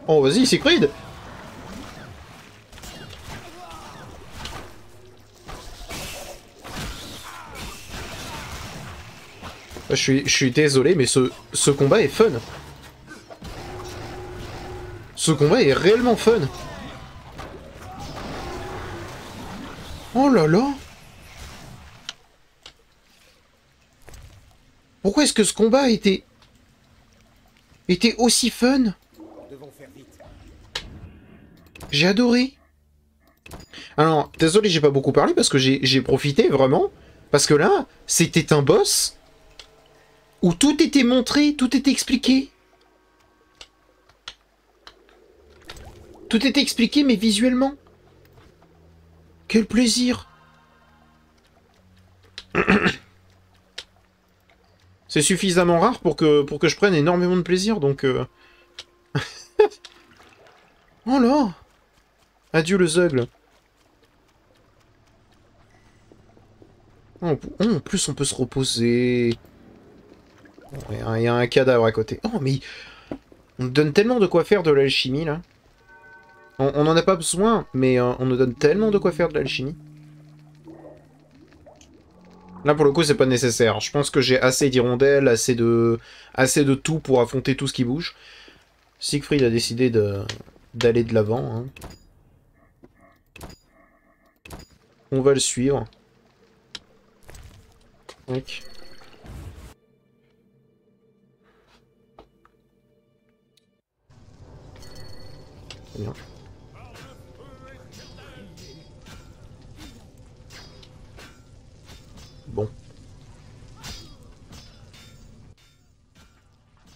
Oh, vas-y, Siegfried! Je suis désolé, mais ce combat est fun. Ce combat est réellement fun. Oh là là! Pourquoi est-ce que ce combat était aussi fun? J'ai adoré. Alors, désolé, j'ai pas beaucoup parlé parce que j'ai profité vraiment. Parce que là, c'était un boss où tout était montré, tout était expliqué. Tout était expliqué, mais visuellement. Quel plaisir. C'est suffisamment rare pour que je prenne énormément de plaisir, donc... Oh là! Adieu le Zeugle. Oh, en plus, on peut se reposer. Il y a un cadavre à côté. Oh, mais... On nous donne tellement de quoi faire de l'alchimie, là. On n'en a pas besoin, mais on nous donne tellement de quoi faire de l'alchimie. Là, pour le coup, c'est pas nécessaire. Je pense que j'ai assez d'hirondelles, assez de tout pour affronter tout ce qui bouge. Siegfried a décidé d'aller de l'avant. Hein. On va le suivre. Donc. Très bien. Bon.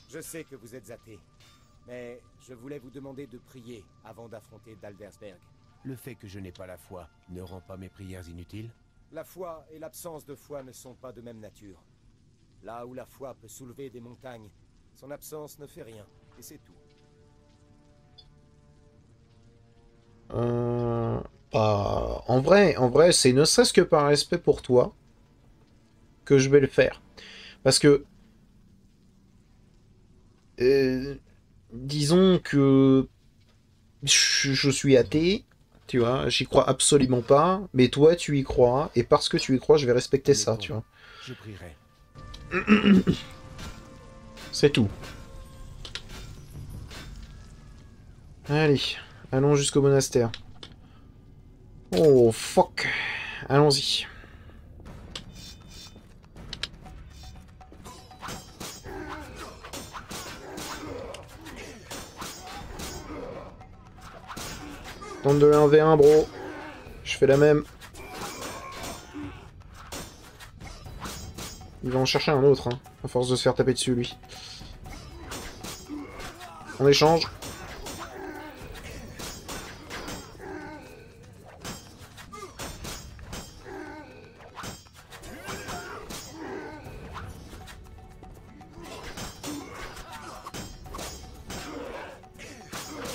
Je sais que vous êtes athée, mais je voulais vous demander de prier avant d'affronter Daldersberg. Le fait que je n'ai pas la foi ne rend pas mes prières inutiles? La foi et l'absence de foi ne sont pas de même nature. Là où la foi peut soulever des montagnes, son absence ne fait rien, et c'est tout. Bah, en vrai, c'est ne serait-ce que par respect pour toi que je vais le faire. Parce que disons que je suis athée, tu vois, j'y crois absolument pas, mais toi tu y crois, et parce que tu y crois, je vais respecter ça, tu vois. Je prierai. C'est tout. Allez, allons jusqu'au monastère. Oh, fuck. Allons-y. Tente de l'1v1, bro. Je fais la même. Il va en chercher un autre, hein, à force de se faire taper dessus, lui. On échange.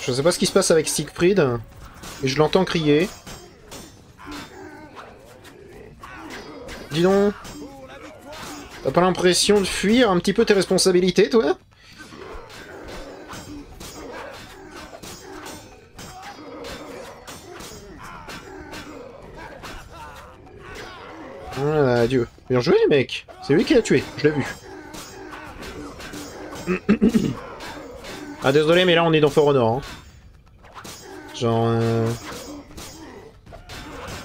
Je sais pas ce qui se passe avec Siegfried, et je l'entends crier. Dis donc, t'as pas l'impression de fuir un petit peu tes responsabilités, toi? Voilà, adieu. Bien joué, les mecs. C'est lui qui l'a tué, je l'ai vu. Ah, désolé, mais là, on est dans For Honor. Hein. Genre...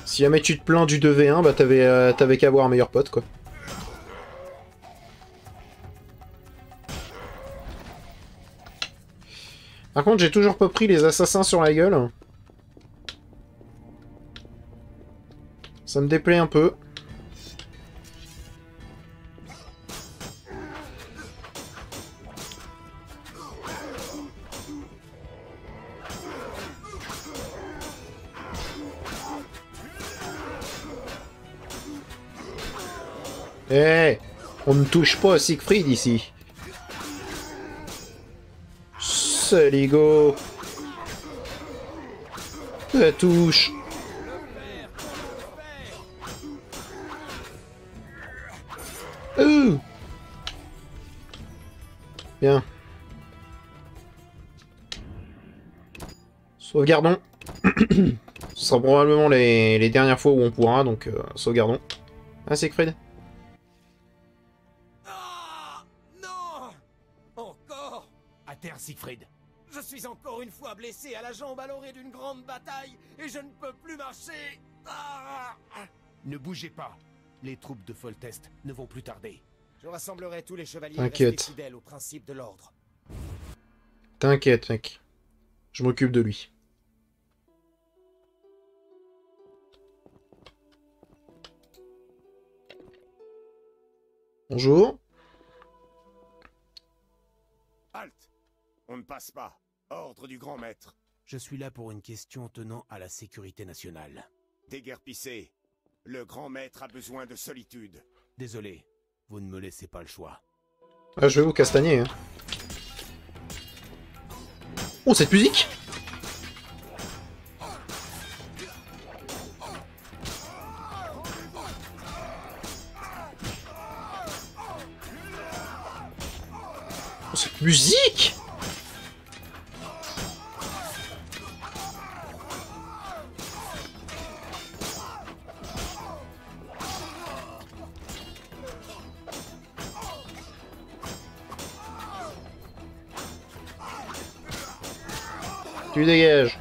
Si jamais tu te plains du 2v1, bah t'avais qu'à avoir un meilleur pote, quoi. Par contre, j'ai toujours pas pris les assassins sur la gueule. Ça me déplaît un peu. Eh, hey, on ne touche pas à Siegfried ici. Saligo. Ça touche. Bien. Sauvegardons. Ce sera probablement les dernières fois où on pourra, donc sauvegardons. Ah, Siegfried. À terre, Siegfried. Je suis encore une fois blessé à la jambe à l'orée d'une grande bataille et je ne peux plus marcher. Ne bougez pas. Les troupes de Foltest ne vont plus tarder. Je rassemblerai tous les chevaliers restés fidèles au principe de l'ordre. T'inquiète, mec. Je m'occupe de lui. Bonjour. Halte! On ne passe pas. Ordre du grand maître. Je suis là pour une question tenant à la sécurité nationale. Déguerpissez. Le grand maître a besoin de solitude. Désolé, vous ne me laissez pas le choix. Ah, je vais vous castagner. Hein. Oh, cette musique! Oh, cette musique! Tu dégages.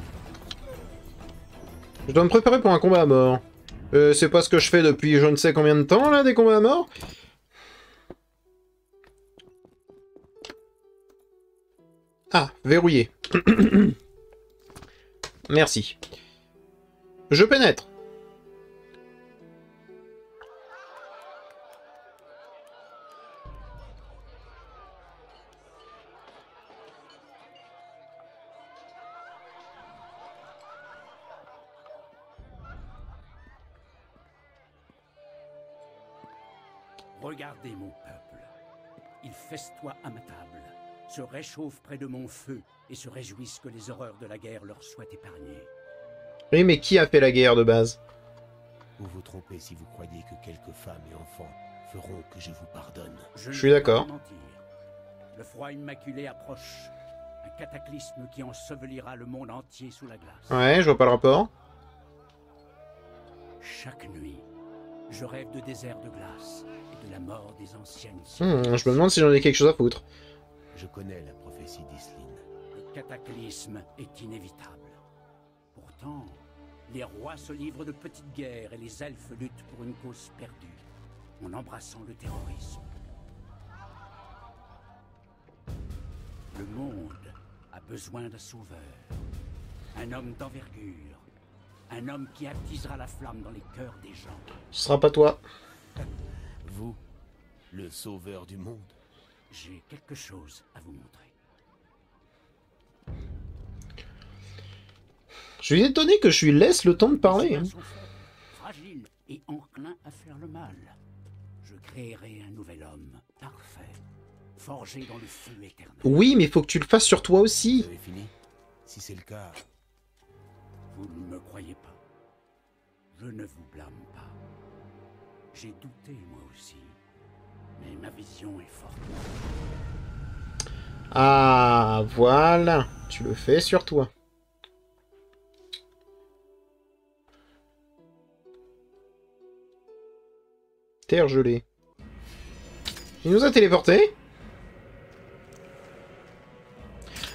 Je dois me préparer pour un combat à mort. C'est pas ce que je fais depuis je ne sais combien de temps, là, des combats à mort. Ah, verrouillé. Merci. Je pénètre. Regardez mon peuple. Ils festoient à ma table, se réchauffent près de mon feu et se réjouissent que les horreurs de la guerre leur soient épargnées. Oui, mais qui a fait la guerre de base? Vous vous trompez si vous croyez que quelques femmes et enfants feront que je vous pardonne. Je suis d'accord. Le froid immaculé approche. Un cataclysme qui ensevelira le monde entier sous la glace. Ouais, je vois pas le rapport. Chaque nuit, je rêve de déserts de glace et de la mort des anciennes. Je me demande si j'en ai quelque chose à foutre. Je connais la prophétie d'Islin. Le cataclysme est inévitable. Pourtant, les rois se livrent de petites guerres et les elfes luttent pour une cause perdue, en embrassant le terrorisme. Le monde a besoin d'un sauveur, un homme d'envergure, un homme qui attisera la flamme dans les cœurs des gens. Ce sera pas toi. Vous, le sauveur du monde. J'ai quelque chose à vous montrer. Je suis étonné que je lui laisse le temps de parler. Sont fragiles et enclins à faire le mal. Je créerai un nouvel homme, parfait, forgé dans le feu éternel. Oui, mais faut que tu le fasses sur toi aussi. Vous avez fini? Si c'est le cas... Vous ne me croyez pas. Je ne vous blâme pas. J'ai douté moi aussi. Mais ma vision est forte. Ah, voilà. Tu le fais sur toi. Terre gelée. Il nous a téléporté?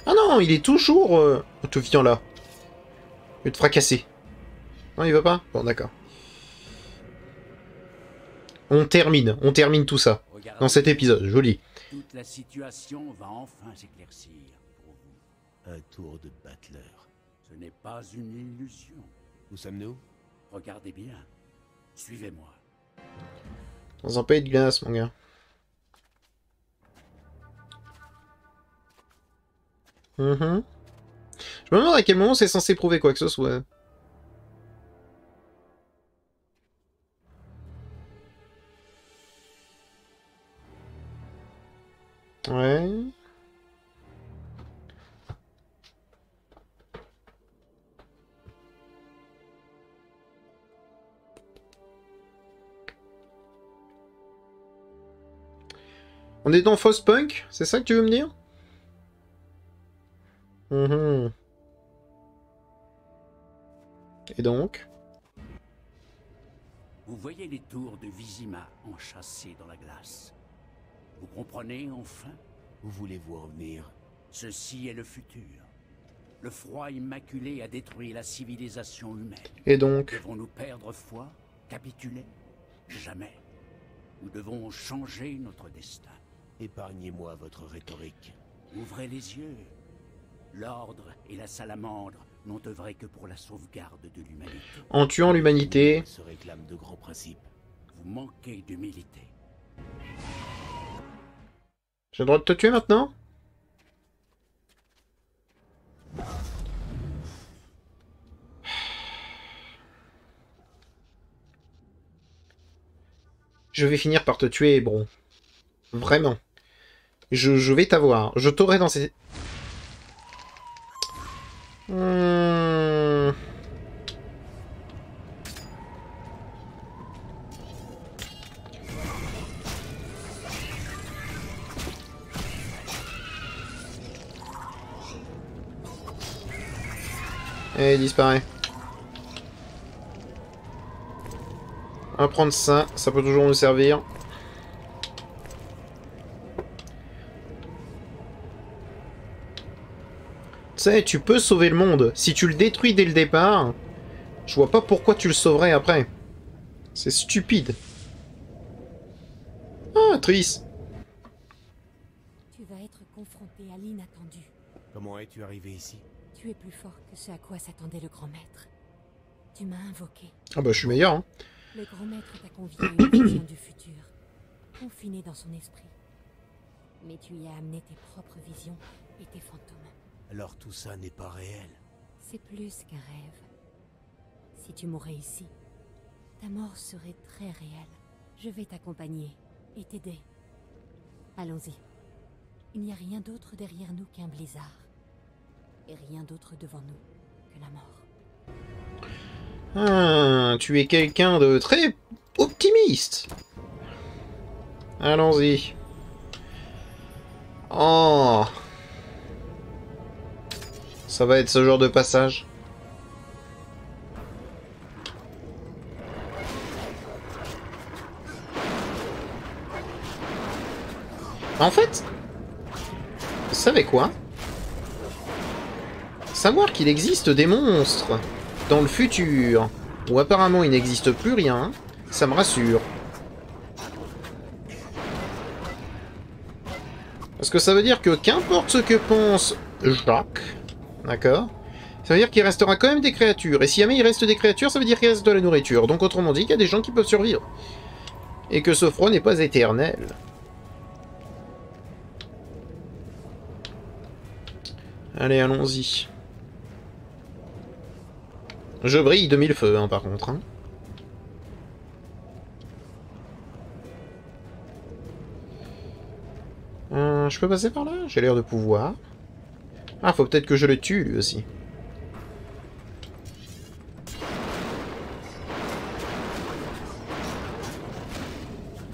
Ah non, il est toujours... te fiant là. Il veut te fracasser. Non, il veut pas? Bon, d'accord. On termine tout ça. Regardez, dans cet épisode, joli. Toute la situation va enfin s'éclaircir pour vous. Un tour de battleur. Ce n'est pas une illusion. Où sommes-nous? Regardez bien. Suivez-moi. Dans un pays de glace, mon gars. Je me demande à quel moment c'est censé prouver quoi que ce soit. Ouais. On est dans Frostpunk, c'est ça que tu veux me dire? Et donc? Vous voyez les tours de Vizima enchâssées dans la glace. Vous comprenez enfin? Où voulez-vous en venir? Ceci est le futur. Le froid immaculé a détruit la civilisation humaine. Et donc? Devons-nous perdre foi? Capituler? Jamais. Nous devons changer notre destin. Épargnez-moi votre rhétorique. Ouvrez les yeux. L'ordre et la salamandre n'ont œuvré que pour la sauvegarde de l'humanité. En tuant l'humanité. Se réclame de grands principes. Vous manquez d'humilité. J'ai le droit de te tuer maintenant? Je vais finir par te tuer, bro. Vraiment. Je vais t'avoir. Je t'aurai dans ces... Et il disparaît. On va prendre ça, ça peut toujours nous servir. Tu sais, tu peux sauver le monde. Si tu le détruis dès le départ, je vois pas pourquoi tu le sauverais après. C'est stupide. Ah, Triss. Tu vas être confronté à l'inattendu. Comment es-tu arrivé ici? Tu es plus fort que ce à quoi s'attendait le grand maître. Tu m'as invoqué. Ah bah je suis meilleur, hein. Le grand maître t'a convié à une vision du futur, confiné dans son esprit. Mais tu y as amené tes propres visions et tes fantômes. Alors tout ça n'est pas réel. C'est plus qu'un rêve. Si tu mourais ici, ta mort serait très réelle. Je vais t'accompagner et t'aider. Allons-y. Il n'y a rien d'autre derrière nous qu'un blizzard. Et rien d'autre devant nous que la mort. Ah, tu es quelqu'un de très optimiste. Allons-y. Oh. Ça va être ce genre de passage. En fait, vous savez quoi? Savoir qu'il existe des monstres dans le futur, où apparemment il n'existe plus rien, ça me rassure. Parce que ça veut dire que qu'importe ce que pense Jacques, d'accord, ça veut dire qu'il restera quand même des créatures. Et si jamais il reste des créatures, ça veut dire qu'il reste de la nourriture. Donc autrement dit, qu'il y a des gens qui peuvent survivre. Et que ce froid n'est pas éternel. Allez, allons-y. Je brille de mille feux, hein, par contre. Hein. Je peux passer par là? J'ai l'air de pouvoir. Ah, faut peut-être que je le tue, lui aussi.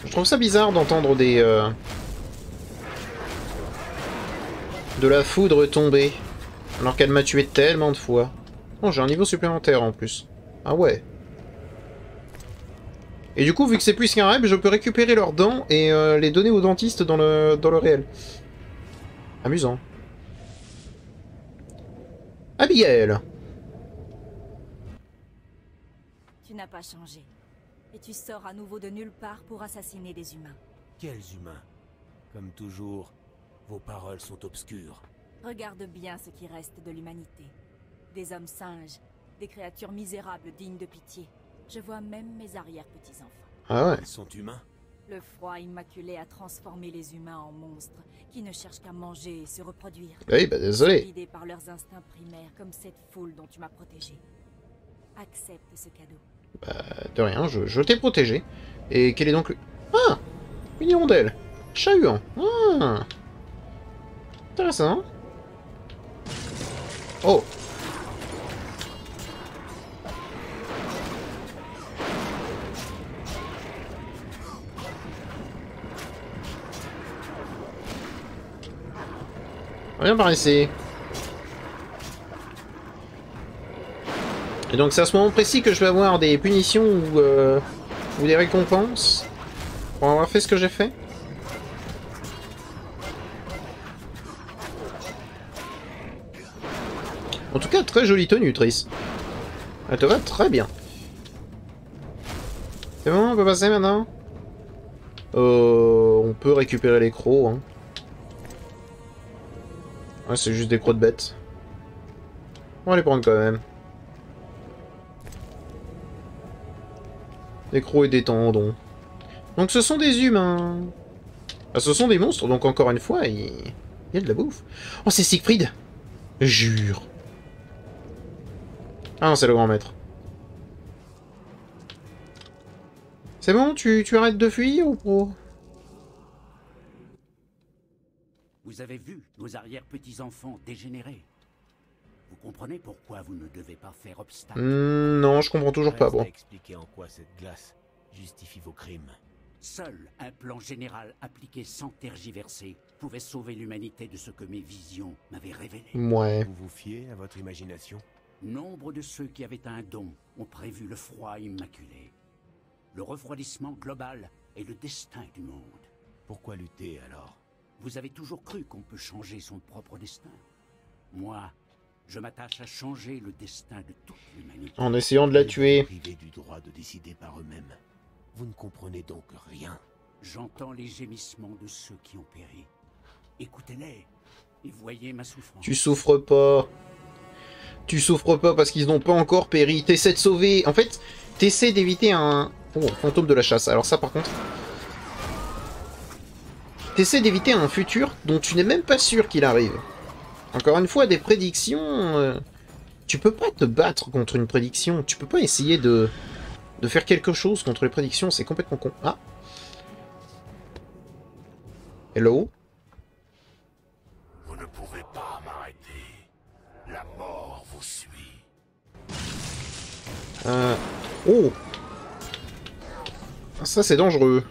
Je trouve ça bizarre d'entendre des... de la foudre tomber. Alors qu'elle m'a tué tellement de fois. Oh, j'ai un niveau supplémentaire en plus. Ah ouais. Et du coup, vu que c'est plus qu'un rêve, je peux récupérer leurs dents et les donner au dentiste dans le réel. Amusant. Abigail. Tu n'as pas changé. Et tu sors à nouveau de nulle part pour assassiner des humains. Quels humains? Comme toujours, vos paroles sont obscures. Regarde bien ce qui reste de l'humanité. Des hommes singes, des créatures misérables dignes de pitié. Je vois même mes arrière-petits-enfants. Ah ouais. Ils sont humains? Le froid immaculé a transformé les humains en monstres qui ne cherchent qu'à manger et se reproduire. Oui, bah désolé. Guidés par leurs instincts primaires comme cette foule dont tu m'as protégé. Accepte ce cadeau. Bah, de rien, je t'ai protégé. Et quel est donc le... Ah, une hirondelle. Chat-huant. Ah. Intéressant. Oh. Viens par ici. Et donc c'est à ce moment précis que je vais avoir des punitions ou des récompenses pour avoir fait ce que j'ai fait. En tout cas, très jolie tenue, Triss. Elle te va très bien. C'est bon, on peut passer maintenant? On peut récupérer les crocs, hein. Ouais, c'est juste des crocs de bêtes. On va les prendre quand même. Des crocs et des tendons. Donc ce sont des humains. Ah, ce sont des monstres, donc encore une fois, il y a de la bouffe. Oh, c'est Siegfried! Jure. Ah non, c'est le grand maître. C'est bon, tu arrêtes de fuir ou pro? Vous avez vu nos arrière-petits-enfants dégénérer. Vous comprenez pourquoi vous ne devez pas faire obstacle. Non, je comprends toujours pas, bon. Expliquer en quoi cette glace justifie vos crimes. Seul un plan général appliqué sans tergiverser pouvait sauver l'humanité de ce que mes visions m'avaient révélé. Ouais. Vous vous fiez à votre imagination? Nombre de ceux qui avaient un don ont prévu le froid immaculé. Le refroidissement global est le destin du monde. Pourquoi lutter alors? Vous avez toujours cru qu'on peut changer son propre destin. Moi, je m'attache à changer le destin de toute l'humanité. En essayant de la tuer. Privés du droit de décider par eux-mêmes. Vous ne comprenez donc rien. J'entends les gémissements de ceux qui ont péri. Écoutez-les et voyez ma souffrance. Tu souffres pas. Tu souffres pas parce qu'ils n'ont pas encore péri. T'essaies de sauver... En fait, t'essaies d'éviter un... Oh, fantôme de la chasse. Alors ça, par contre... T'essaies d'éviter un futur dont tu n'es même pas sûr qu'il arrive. Encore une fois, des prédictions... Tu peux pas te battre contre une prédiction. Tu peux pas essayer de faire quelque chose contre les prédictions. C'est complètement con. Ah. Hello. Vous ne pouvez pas m'arrêter. La mort vous suit. Oh. Ça, c'est dangereux.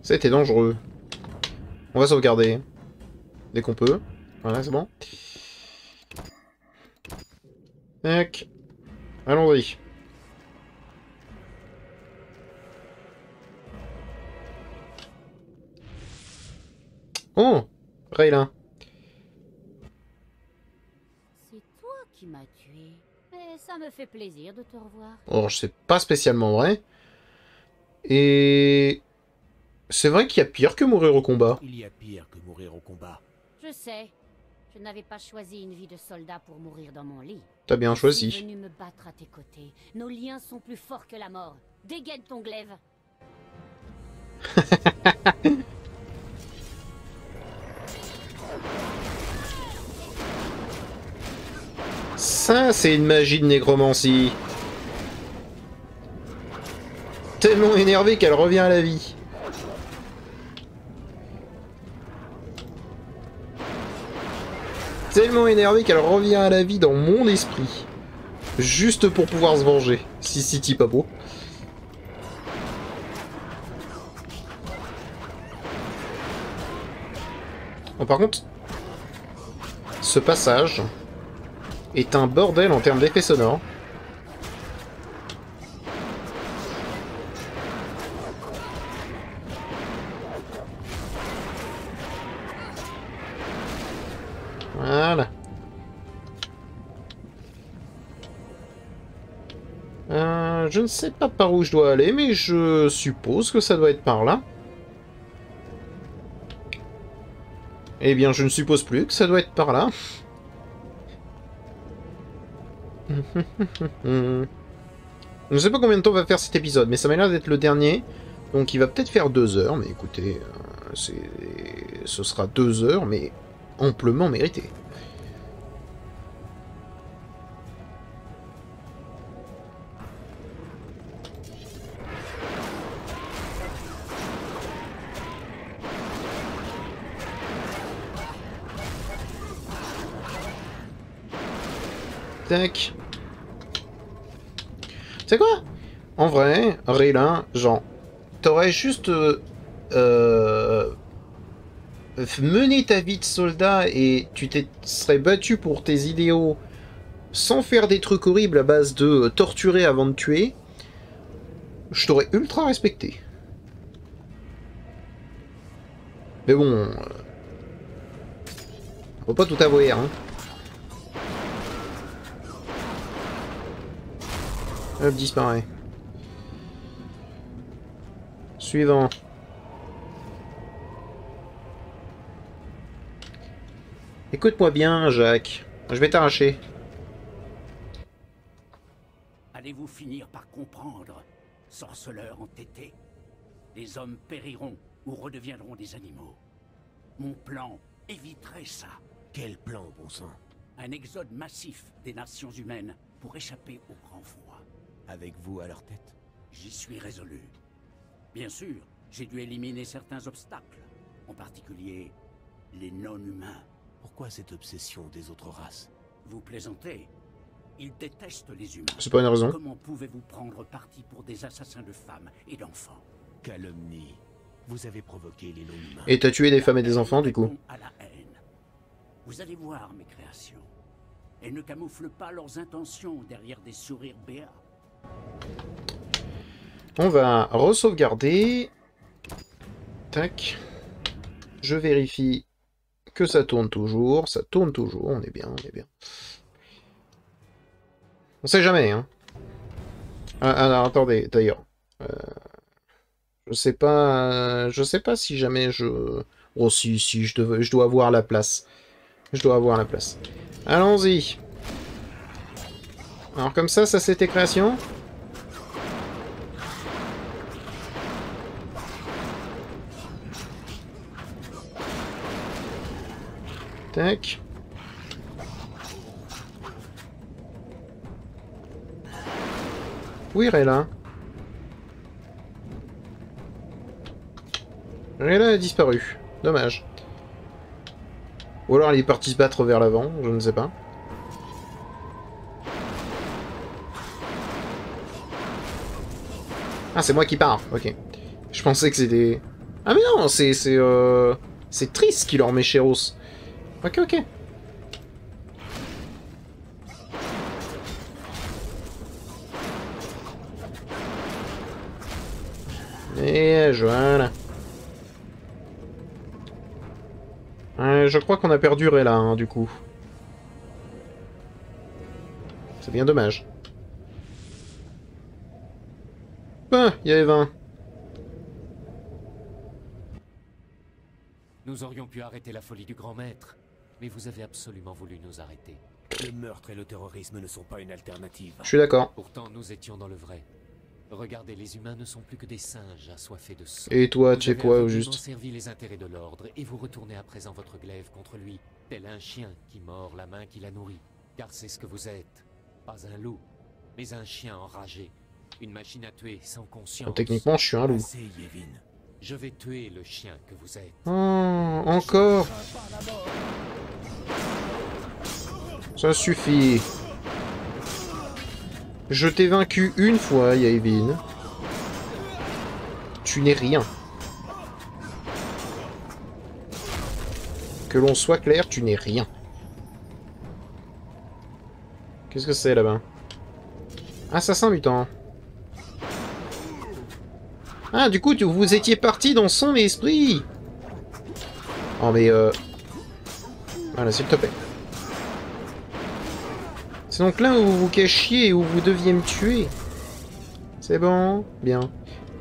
C'était dangereux. On va sauvegarder. Dès qu'on peut. Voilà, c'est bon. Tac. Allons-y. Oh, Raylan. C'est toi qui m'as tué. Et ça me fait plaisir de te revoir. Oh, c'est pas spécialement vrai. Et... C'est vrai qu'il y a pire que mourir au combat. Il y a pire que mourir au combat. Je sais. Je n'avais pas choisi une vie de soldat pour mourir dans mon lit. T'as bien choisi. Je suis venu me battre à tes côtés. Nos liens sont plus forts que la mort. Dégaine ton glaive. Ça, c'est une magie de nécromancie. Tellement énervée qu'elle revient à la vie. Tellement énervée qu'elle revient à la vie dans mon esprit. Juste pour pouvoir se venger. Si, pas beau. Bon, par contre, ce passage est un bordel en termes d'effets sonores. Voilà. Je ne sais pas par où je dois aller, mais je suppose que ça doit être par là. Eh bien, je ne suppose plus que ça doit être par là. Je ne sais pas combien de temps va faire cet épisode, mais ça m'a l'air d'être le dernier. Donc il va peut-être faire 2 heures, mais écoutez, ce sera 2 heures, mais amplement mérité. Tac. C'est quoi? En vrai, Raylan, genre, t'aurais juste mené ta vie de soldat et tu serais battu pour tes idéaux sans faire des trucs horribles à base de torturer avant de tuer, je t'aurais ultra respecté. Mais bon, faut pas tout avouer, hein. Hop, disparaît. Suivant. Écoute-moi bien, Jacques. Je vais t'arracher. Allez-vous finir par comprendre, sorceleur entêté? Les hommes périront ou redeviendront des animaux. Mon plan éviterait ça. Quel plan, bon sang? Un exode massif des nations humaines pour échapper au grand froid. Avec vous à leur tête? J'y suis résolu. Bien sûr, j'ai dû éliminer certains obstacles, en particulier les non-humains. Pourquoi cette obsession des autres races? Vous plaisantez? Ils détestent les humains. C'est pas une raison. Comment pouvez-vous prendre parti pour des assassins de femmes et d'enfants? Calomnie. Vous avez provoqué les non-humains. Et t'as tué des femmes et des enfants, du coup. À la haine. Vous allez voir mes créations. Elles ne camouflent pas leurs intentions derrière des sourires béats. On va re-sauvegarder. Tac. Je vérifie Que ça tourne toujours, on est bien, on est bien. On sait jamais, hein. Alors, attendez, d'ailleurs. Je sais pas si jamais je... Oh, si, je dois avoir la place. Je dois avoir la place. Allons-y. Alors, comme ça c'était création. Tac. Oui, Rayla. Rayla a disparu. Dommage. Ou alors elle est partie se battre vers l'avant, je ne sais pas. Ah, c'est moi qui pars, ok. Je pensais que c'était... Ah mais non, c'est Triss qui leur met Chéros. Ok, ok. Et voilà. Je crois qu'on a perdu Rayla, hein, du coup. C'est bien dommage. Ah, il y avait 20. Nous aurions pu arrêter la folie du grand maître, mais vous avez absolument voulu nous arrêter. Le meurtre et le terrorisme ne sont pas une alternative. Je suis d'accord. Pourtant, nous étions dans le vrai. Regardez, les humains ne sont plus que des singes assoiffés de sang. Et toi, tu sais quoi, au juste? Vous avez servi les intérêts de l'ordre, et vous retournez à présent votre glaive contre lui, tel un chien qui mord la main qui l'a nourri. Car c'est ce que vous êtes. Pas un loup, mais un chien enragé. Une machine à tuer sans conscience. Techniquement, je suis un loup. Je vais tuer le chien que vous êtes. Oh, encore. Ça suffit. Je t'ai vaincu une fois, Yavin. Tu n'es rien. Que l'on soit clair, tu n'es rien. Qu'est-ce que c'est là-bas? Assassin mutant. Ah, du coup, vous étiez parti dans son esprit. Oh, mais voilà, s'il te plaît. C'est donc là où vous vous cachiez et où vous deviez me tuer. C'est bon? Bien.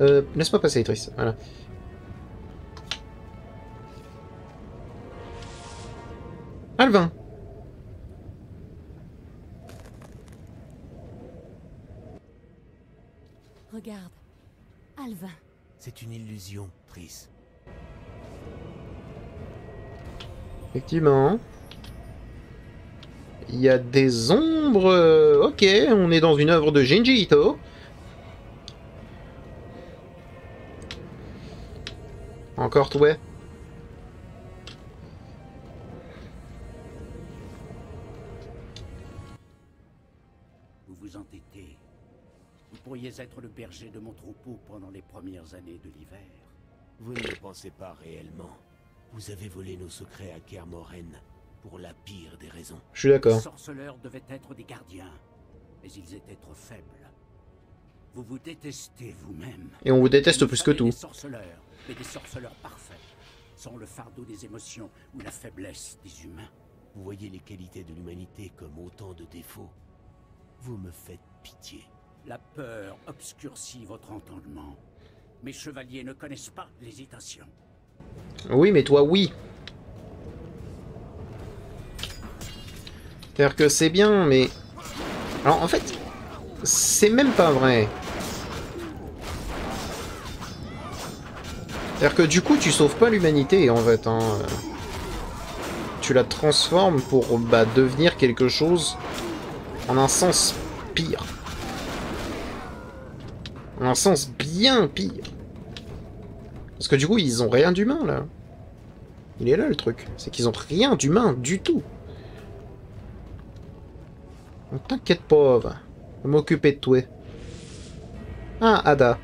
Laisse-moi passer, Triss. Voilà. Alvin. Regarde. Alvin. C'est une illusion, Triss. Effectivement. Il y a des ombres... Ok, on est dans une œuvre de Junji Ito. Encore toi. Vous vous entêtez. Vous pourriez être le berger de mon troupeau pendant les premières années de l'hiver. Vous ne le pensez pas réellement. Vous avez volé nos secrets à Kermoren pour la pire des raisons. Je suis d'accord. Les sorceleurs devaient être des gardiens, mais ils étaient trop faibles. Vous vous détestez vous-même. Et on vous déteste plus que tout. Des sorceleurs, mais des sorceleurs parfaits, sans le fardeau des émotions ou la faiblesse des humains. Vous voyez les qualités de l'humanité comme autant de défauts. Vous me faites pitié. La peur obscurcit votre entendement. Mes chevaliers ne connaissent pas l'hésitation. Oui, mais toi, oui. C'est-à-dire que c'est bien, mais... Alors, en fait, c'est même pas vrai. C'est-à-dire que du coup, tu sauves pas l'humanité, en fait. Hein. Tu la transformes pour devenir quelque chose en un sens pire. En un sens bien pire. Parce que du coup, ils ont rien d'humain, là. Il est là, le truc. C'est qu'ils ont rien d'humain du tout. T'inquiète pas, va. Je vais m'occuper de toi. Ah, Ada.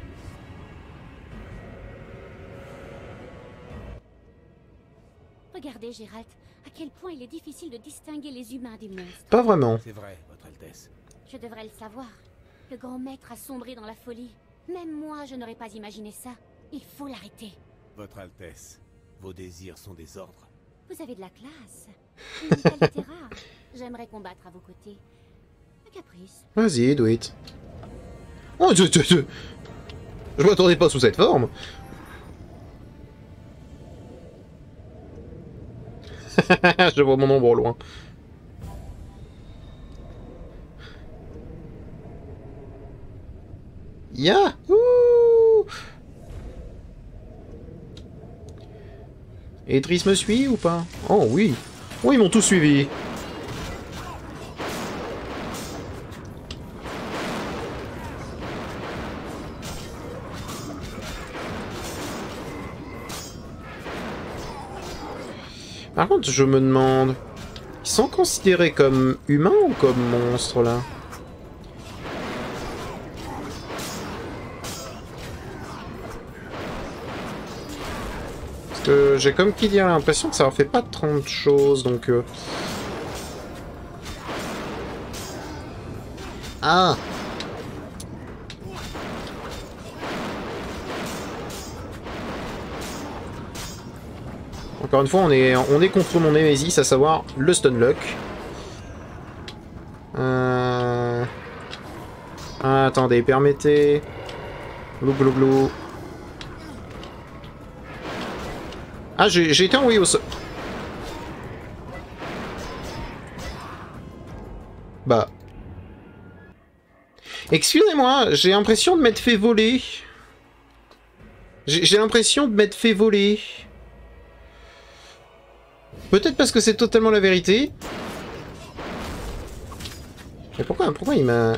Regardez, Gérald, à quel point il est difficile de distinguer les humains des monstres. Pas vraiment. C'est vrai, Votre Altesse. Je devrais le savoir. Le grand maître a sombré dans la folie. Même moi, je n'aurais pas imaginé ça. Il faut l'arrêter. Votre Altesse, vos désirs sont des ordres. Vous avez de la classe. Une qualité rare. J'aimerais combattre à vos côtés. Un caprice. Vas-y, do it. Oh, je m'attendais pas sous cette forme. Je vois mon ombre au loin. Yahoo! Et Driss me suit ou pas? Oh oui. Oh, ils m'ont tous suivi. Par contre, je me demande... Ils sont considérés comme humains ou comme monstres, là? Parce que j'ai comme qui dire l'impression que ça leur fait pas 30 choses, donc... Ah! Encore une fois, on est contre mon Némésis, à savoir le Stunlock. Ah, attendez, permettez... Glou glou glou. Ah, j'ai été envoyé au sol. Bah... Excusez-moi, j'ai l'impression de m'être fait voler. J'ai l'impression de m'être fait voler. Peut-être parce que c'est totalement la vérité. Mais pourquoi il m'a...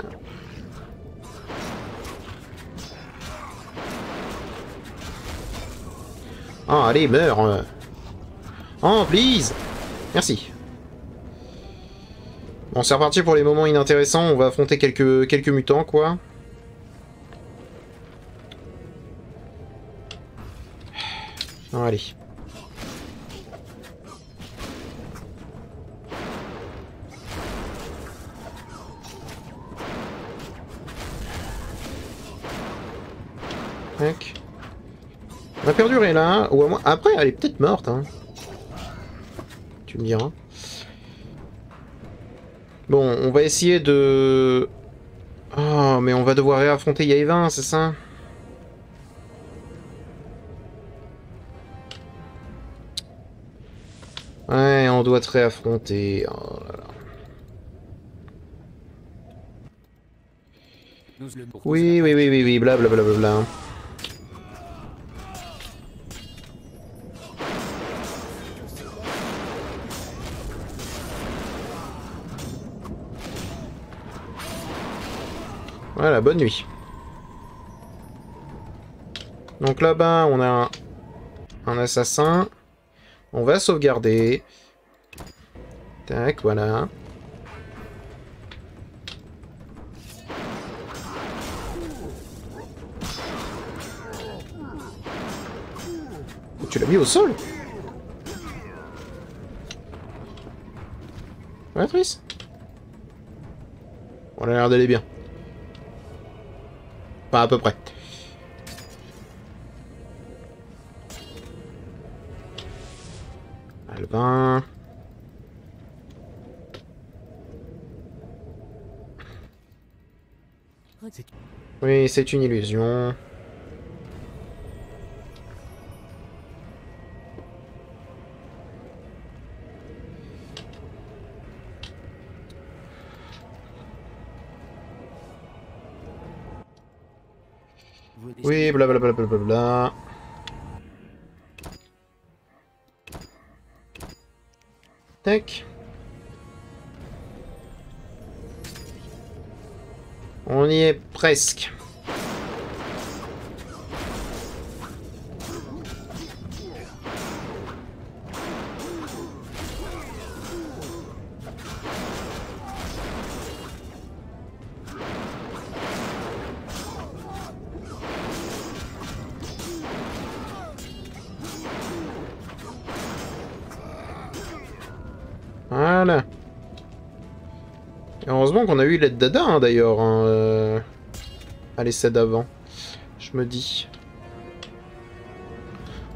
Oh, allez, meurs. Oh, please. Merci. Bon, c'est reparti pour les moments inintéressants. On va affronter quelques mutants, quoi. Oh, allez. Tac. On a perdu Rayla, ou à moi... Après, elle est peut-être morte, hein. Tu me diras. Bon, on va essayer de... Oh, mais on va devoir réaffronter Yaevin, c'est ça? Ouais, on doit te réaffronter. Oh là là. Oui, blablabla. Voilà, bonne nuit. Donc là-bas, on a un assassin. On va sauvegarder. Tac, voilà. Tu l'as mis au sol? Ouais, Triss? On a l'air d'aller bien. Pas à peu près. Albin. Oui, c'est une illusion. Oui, blablabla. Tac. On y est presque. Voilà. Et heureusement qu'on a eu l'aide d'Ada, hein, d'ailleurs, hein, à l'essai d'avant. Je me dis.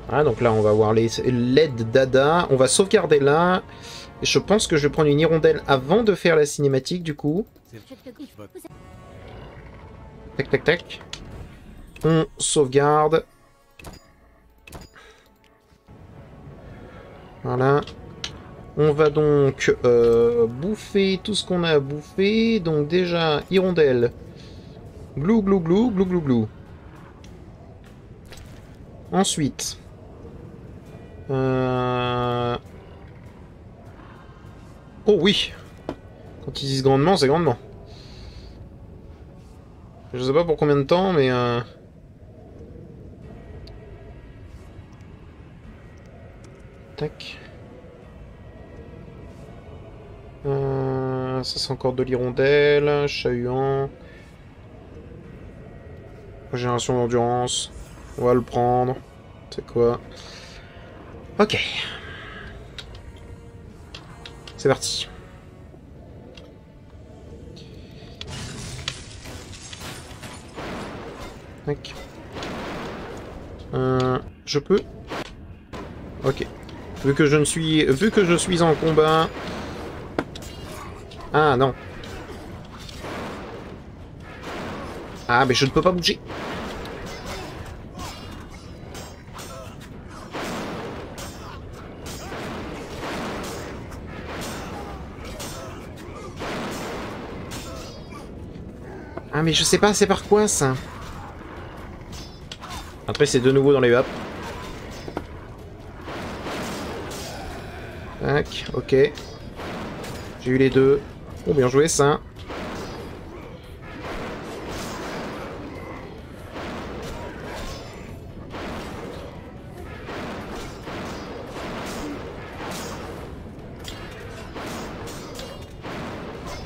Voilà, donc là, on va voir les LED Dada. On va sauvegarder là. Et je pense que je vais prendre une hirondelle avant de faire la cinématique, du coup. Tac, tac, tac. On sauvegarde. Voilà. On va donc bouffer tout ce qu'on a à bouffer. Donc déjà, hirondelle. Glou, glou, glou, glou, glou, glou. Ensuite... Oh oui! Quand ils disent grandement, c'est grandement. Je sais pas pour combien de temps, mais... Tac. Ça c'est encore de l'hirondelle, chahuant. Régénération d'endurance. On va le prendre. C'est quoi? Ok. C'est parti. Tac. Je peux? Ok. Vu que je suis en combat... Ah non. Ah mais je ne peux pas bouger. Ah mais je sais pas, c'est par quoi ça? Après c'est de nouveau dans les vapes. Tac, ok. J'ai eu les deux. Oh bien joué ça.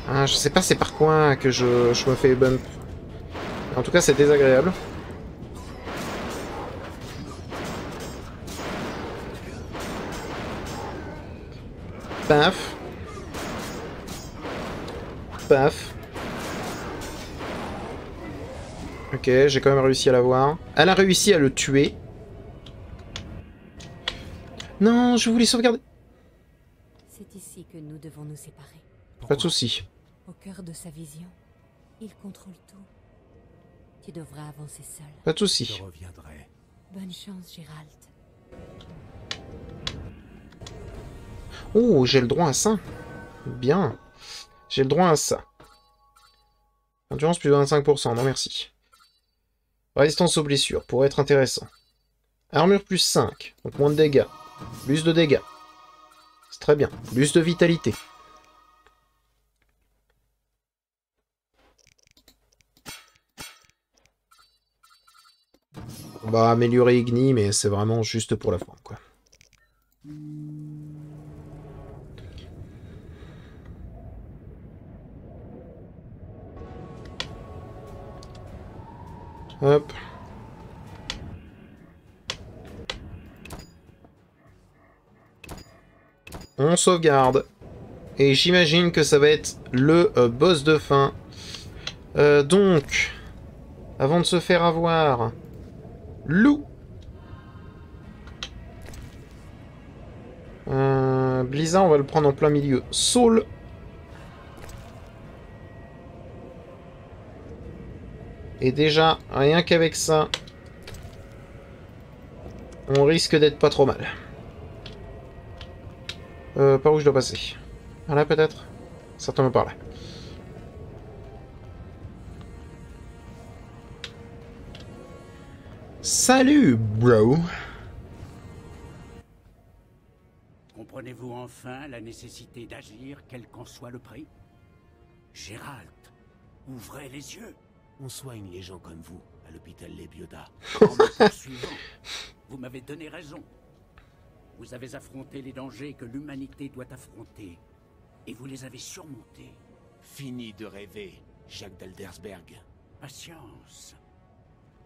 Ah, je sais pas c'est par quoi que je me fais bump. En tout cas, c'est désagréable. Paf. Paf. Ok, j'ai quand même réussi à l'avoir. Elle a réussi à le tuer. Non, je voulais sauvegarder. C'est ici que nous devons nous séparer. Pas de soucis. Au cœur de sa vision, il contrôle tout. Tu devras avancer seul. Pas de soucis. Je reviendrai. Bonne chance, Gérald. Oh, j'ai le droit à ça. Bien. J'ai le droit à ça. Endurance plus de 25%, non merci. Résistance aux blessures, pourrait être intéressant. Armure plus 5, donc moins de dégâts. Plus de dégâts. C'est très bien. Plus de vitalité. On va améliorer Igni, mais c'est vraiment juste pour la forme, quoi. Hop. On sauvegarde. Et j'imagine que ça va être le boss de fin. Donc, avant de se faire avoir, loup. Blizzard, on va le prendre en plein milieu. Saul. Et déjà, rien qu'avec ça, on risque d'être pas trop mal. Par où je dois passer? Par là peut-être? Certainement par là. Salut, bro! Comprenez-vous enfin la nécessité d'agir, quel qu'en soit le prix? Gérald, ouvrez les yeux. On soigne les gens comme vous, à l'hôpital Les Biodas. En me poursuivant, vous m'avez donné raison. Vous avez affronté les dangers que l'humanité doit affronter. Et vous les avez surmontés. Fini de rêver, Jacques d'Aldersberg. Patience.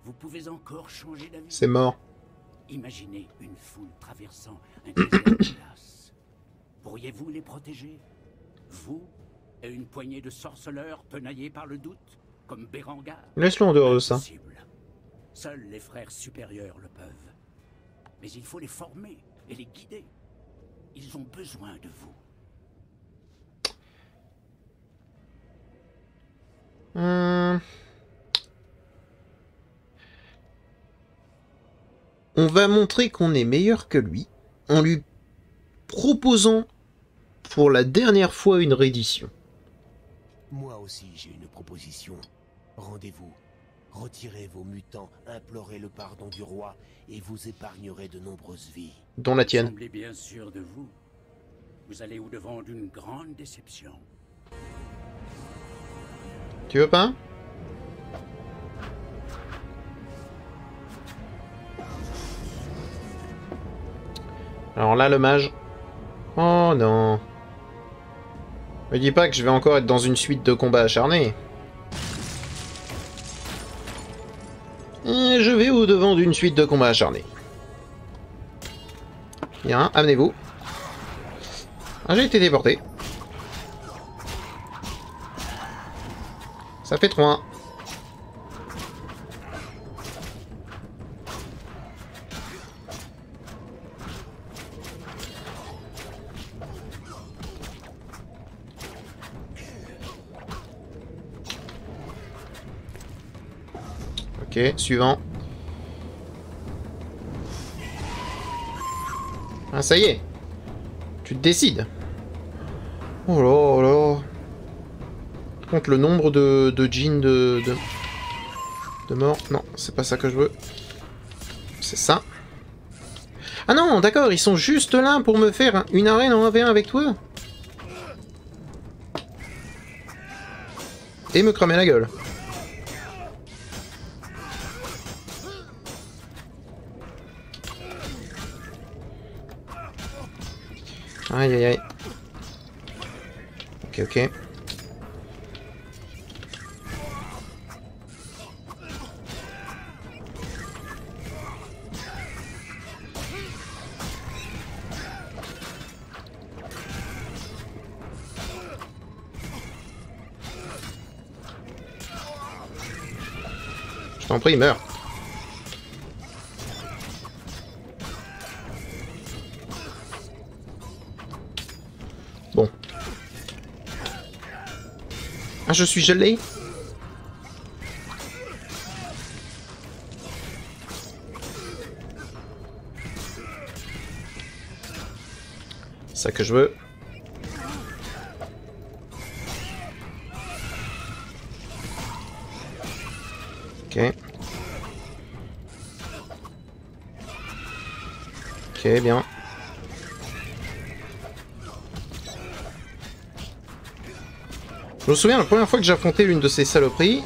Vous pouvez encore changer d'avis. C'est mort. Imaginez une foule traversant un désert de glace. Pourriez-vous les protéger? Vous et une poignée de sorceleurs tenaillés par le doute, comme Berengar? Laisse-le en dehors de ça. Seuls les frères supérieurs le peuvent. Mais il faut les former et les guider. Ils ont besoin de vous. On va montrer qu'on est meilleur que lui en lui proposant pour la dernière fois une reddition. Moi aussi, j'ai une proposition. Rendez-vous. Retirez vos mutants, implorez le pardon du roi, et vous épargnerez de nombreuses vies. Dont la tienne. Vous semblez bien sûr de vous. Vous allez au-devant d'une grande déception. Tu veux pas? Alors là, le mage... Oh non. Me dis pas que je vais encore être dans une suite de combats acharnés. Et je vais au-devant d'une suite de combats acharnés. Bien, amenez-vous. Ah, j'ai été déporté. Ça fait 3. Ok, suivant. Ah, ça y est. Tu te décides. Oh là oh là. Par contre, le nombre de djinns de morts... Non, c'est pas ça que je veux. C'est ça. Ah non, d'accord, ils sont juste là pour me faire une arène en 1v1 avec toi. Et me cramer la gueule. Aïe aïe aïe. Ok, ok. Je t'en prie, meurs. Bon. Ah, je suis gelé. Ça que je veux. Ok. Ok, bien. Je me souviens la première fois que j'ai affronté l'une de ces saloperies.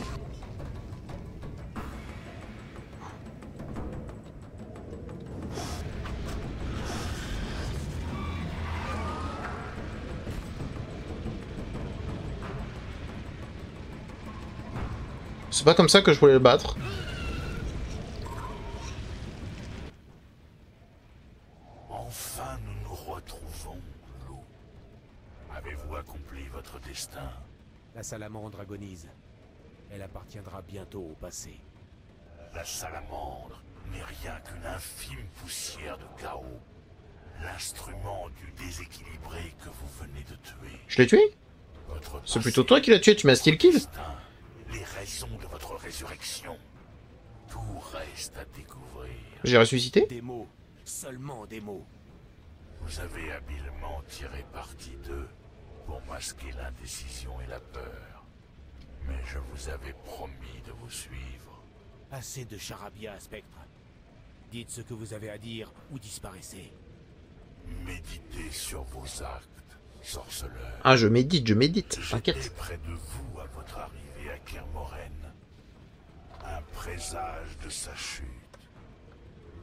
C'est pas comme ça que je voulais le battre. Enfin, nous nous retrouvons, loup. Avez-vous accompli votre destin? La salamandre agonise. Elle appartiendra bientôt au passé. La salamandre n'est rien qu'une infime poussière de chaos. L'instrument du déséquilibré que vous venez de tuer. Je l'ai tué? C'est plutôt toi qui l'as tué, tu m'as style kill. Les raisons de votre résurrection. Tout reste à découvrir. J'ai ressuscité? Des mots. Seulement des mots. Vous avez habilement tiré parti d'eux pour masquer l'indécision et la peur. Mais je vous avais promis de vous suivre. Assez de charabia, Spectre. Dites ce que vous avez à dire ou disparaissez. Méditez sur vos actes, sorceleur. Ah, je médite, t'inquiète. J'étais près de vous à votre arrivée à Kermoren. Un présage de sa chute.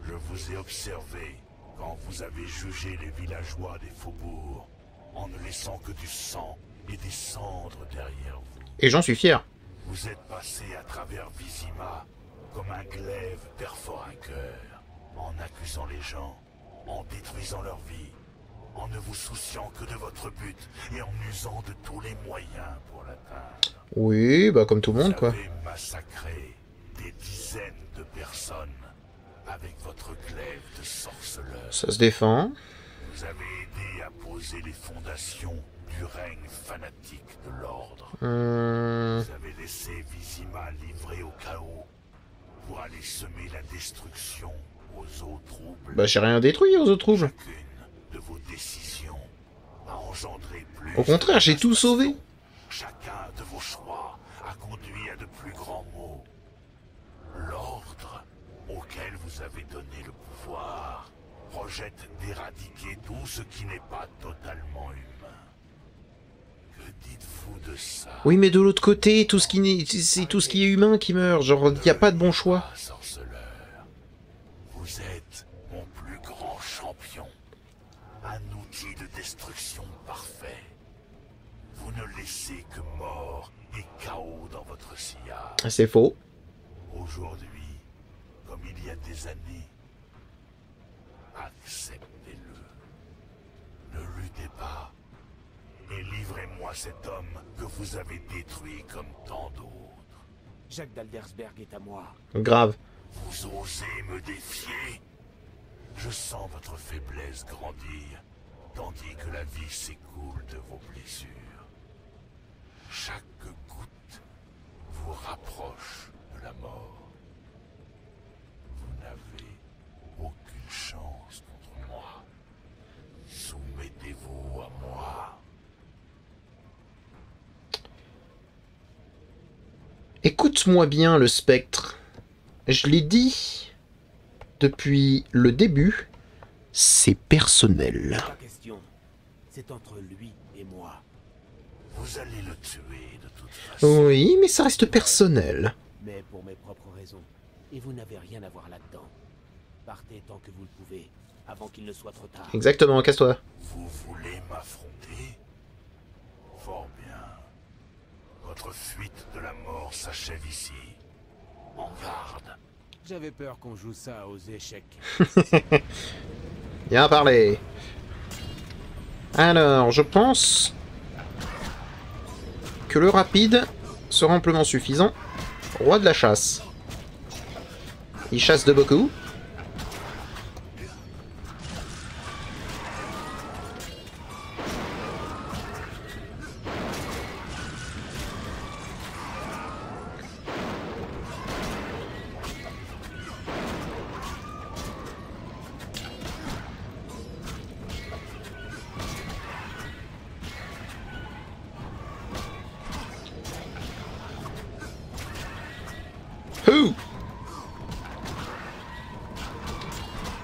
Je vous ai observé quand vous avez jugé les villageois des faubourgs, en ne laissant que du sang et des cendres derrière vous. Et j'en suis fier. Vous êtes passé à travers Vizima comme un glaive perfore un cœur, en accusant les gens, en détruisant leur vie, en ne vous souciant que de votre but et en usant de tous les moyens pour l'atteindre. Oui, bah comme tout le monde, quoi. Vous avez massacré des dizaines de personnes, avec votre glaive de sorceleur. Ça se défend. Vous avez aidé à poser les fondations du règne fanatique de l'ordre. Vous avez laissé Vizima livrée au chaos pour aller semer la destruction aux eaux troubles. Bah j'ai rien détruit aux eaux troubles. Chacune de vos décisions a engendré plus. Au contraire, j'ai tout sauvé. Chacun de vos choix a conduit à de plus grands maux. L'ordre auquel vous avez donné le pouvoir projette d'éradiquer tout ce qui n'est pas totalement humain. Que dites-vous de ça? Oui, mais de l'autre côté, tout ce qui c'est tout ce qui est humain qui meurt. Genre, il n'y a pas de bon choix. Sorceleur, vous êtes mon plus grand champion. Un outil de destruction parfait. Vous ne laissez que mort et chaos dans votre sillage. C'est faux. Aujourd'hui, comme il y a des années, acceptez-le. Ne luttez pas. Et livrez-moi cet homme que vous avez détruit comme tant d'autres. Jacques d'Aldersberg est à moi. Grave. Vous osez me défier? Je sens votre faiblesse grandir, tandis que la vie s'écoule de vos blessures. Chaque goutte vous rapproche de la mort. Vous n'avez aucune chance contre moi. Soumettez-vous à moi. Écoute-moi bien, le spectre. Je l'ai dit depuis le début, c'est personnel. Pas question. C'est entre lui et moi. Vous allez le tuer de toute façon. Oui, mais ça reste personnel. Mais pour mes propres raisons. Et vous n'avez rien à voir là-dedans. Partez tant que vous le pouvez, avant qu'il ne soit trop tard. Exactement, casse-toi. Vous voulez m'affronter? Fort bien. Votre fuite de la mort s'achève ici. En garde. J'avais peur qu'on joue ça aux échecs. Bien parlé. Alors, je pense que le rapide sera amplement suffisant. Roi de la chasse. Il chasse de beaucoup.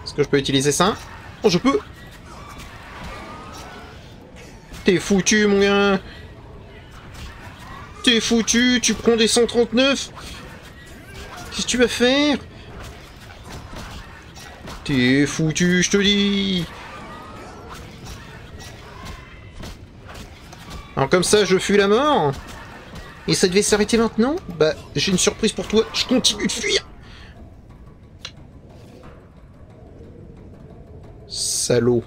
Est-ce que je peux utiliser ça? Oh, je peux! T'es foutu, mon gars! T'es foutu! Tu prends des 139! Qu'est-ce que tu vas faire? T'es foutu, je te dis! Alors comme ça, je fuis la mort? Et ça devait s'arrêter maintenant? Bah, j'ai une surprise pour toi, je continue de fuir! Salaud.